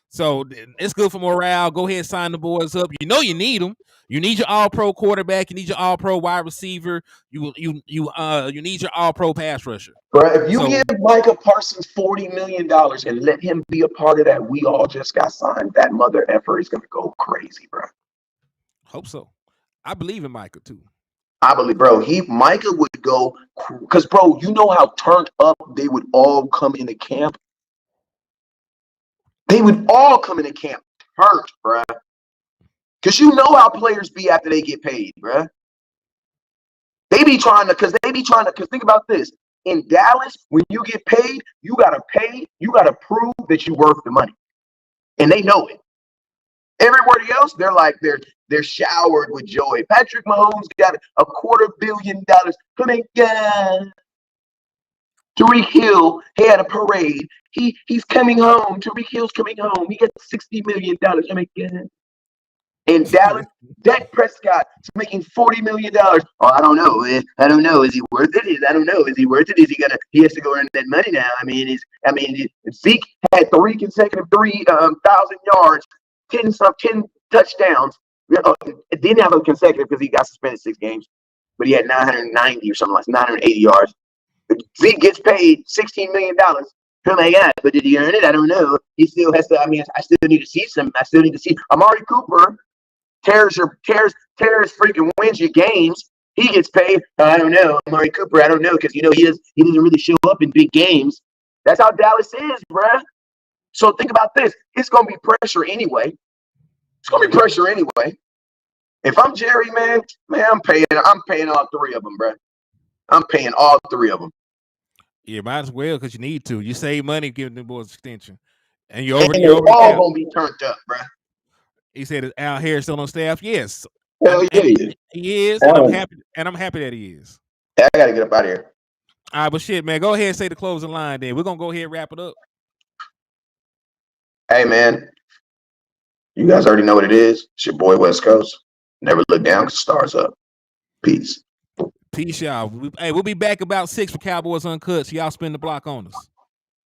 So it's good for morale. Go ahead and sign the boys up. You know you need them. You need your all-pro quarterback. You need your all-pro wide receiver. You need your all-pro pass rusher. Bro, if you give Micah Parsons $40 million and let him be a part of that, we all just got signed. That mother effer is gonna go crazy, bro. Hope so. I believe in Micah too. I believe, bro. Micah would go because, bro, you know how turned up they would all come into camp. They would all come into camp turned, bro. Because you know how players be after they get paid, bro. They be trying to, because think about this. In Dallas, when you get paid, you gotta prove that you're worth the money. And they know it. Everywhere else, they're like they're showered with joy. Patrick Mahomes got $250 million. Come on, guys. Tyreek Hill had a parade. He's coming home. Tyreek Hill's coming home. He got $60 million. Oh my God. In Dallas, Dak Prescott is making $40 million. Oh, I don't know. I don't know. Is he worth it? I don't know. Is he worth it? He has to go earn that money now. I mean, Zeke had 3 consecutive 3,000 yards, 10 touchdowns. Didn't have a consecutive because he got suspended 6 games, but he had 990 or something like 980 yards. Zeke gets paid $16 million. Oh my God, but did he earn it? I don't know. He still has to. I mean, I still need to see some. I still need to see. Amari Cooper tears freaking wins your games. He gets paid. I don't know. Amari Cooper, I don't know, because he doesn't really show up in big games. That's how Dallas is, bruh. So think about this. It's gonna be pressure anyway. It's gonna be pressure anyway. If I'm Jerry, man, I'm paying all three of them, bro. I'm paying all three of them. Yeah, might as well because you need to. You save money giving the boys extension, and And you're over the all cap. gonna be turned up, bro. He said, "Is Al Harris still on staff?" Yes, Hell yeah, he is, and I'm happy. And I'm happy that he is. I gotta get up out of here. All right, but shit, man, go ahead and say the closing line. Then we're gonna go ahead and wrap it up. Hey, man, you guys already know what it is. It's your boy West Coast. Never look down because stars up. Peace. Peace, y'all. We'll be back about 6 for Cowboys Uncut. So y'all spin the block on us.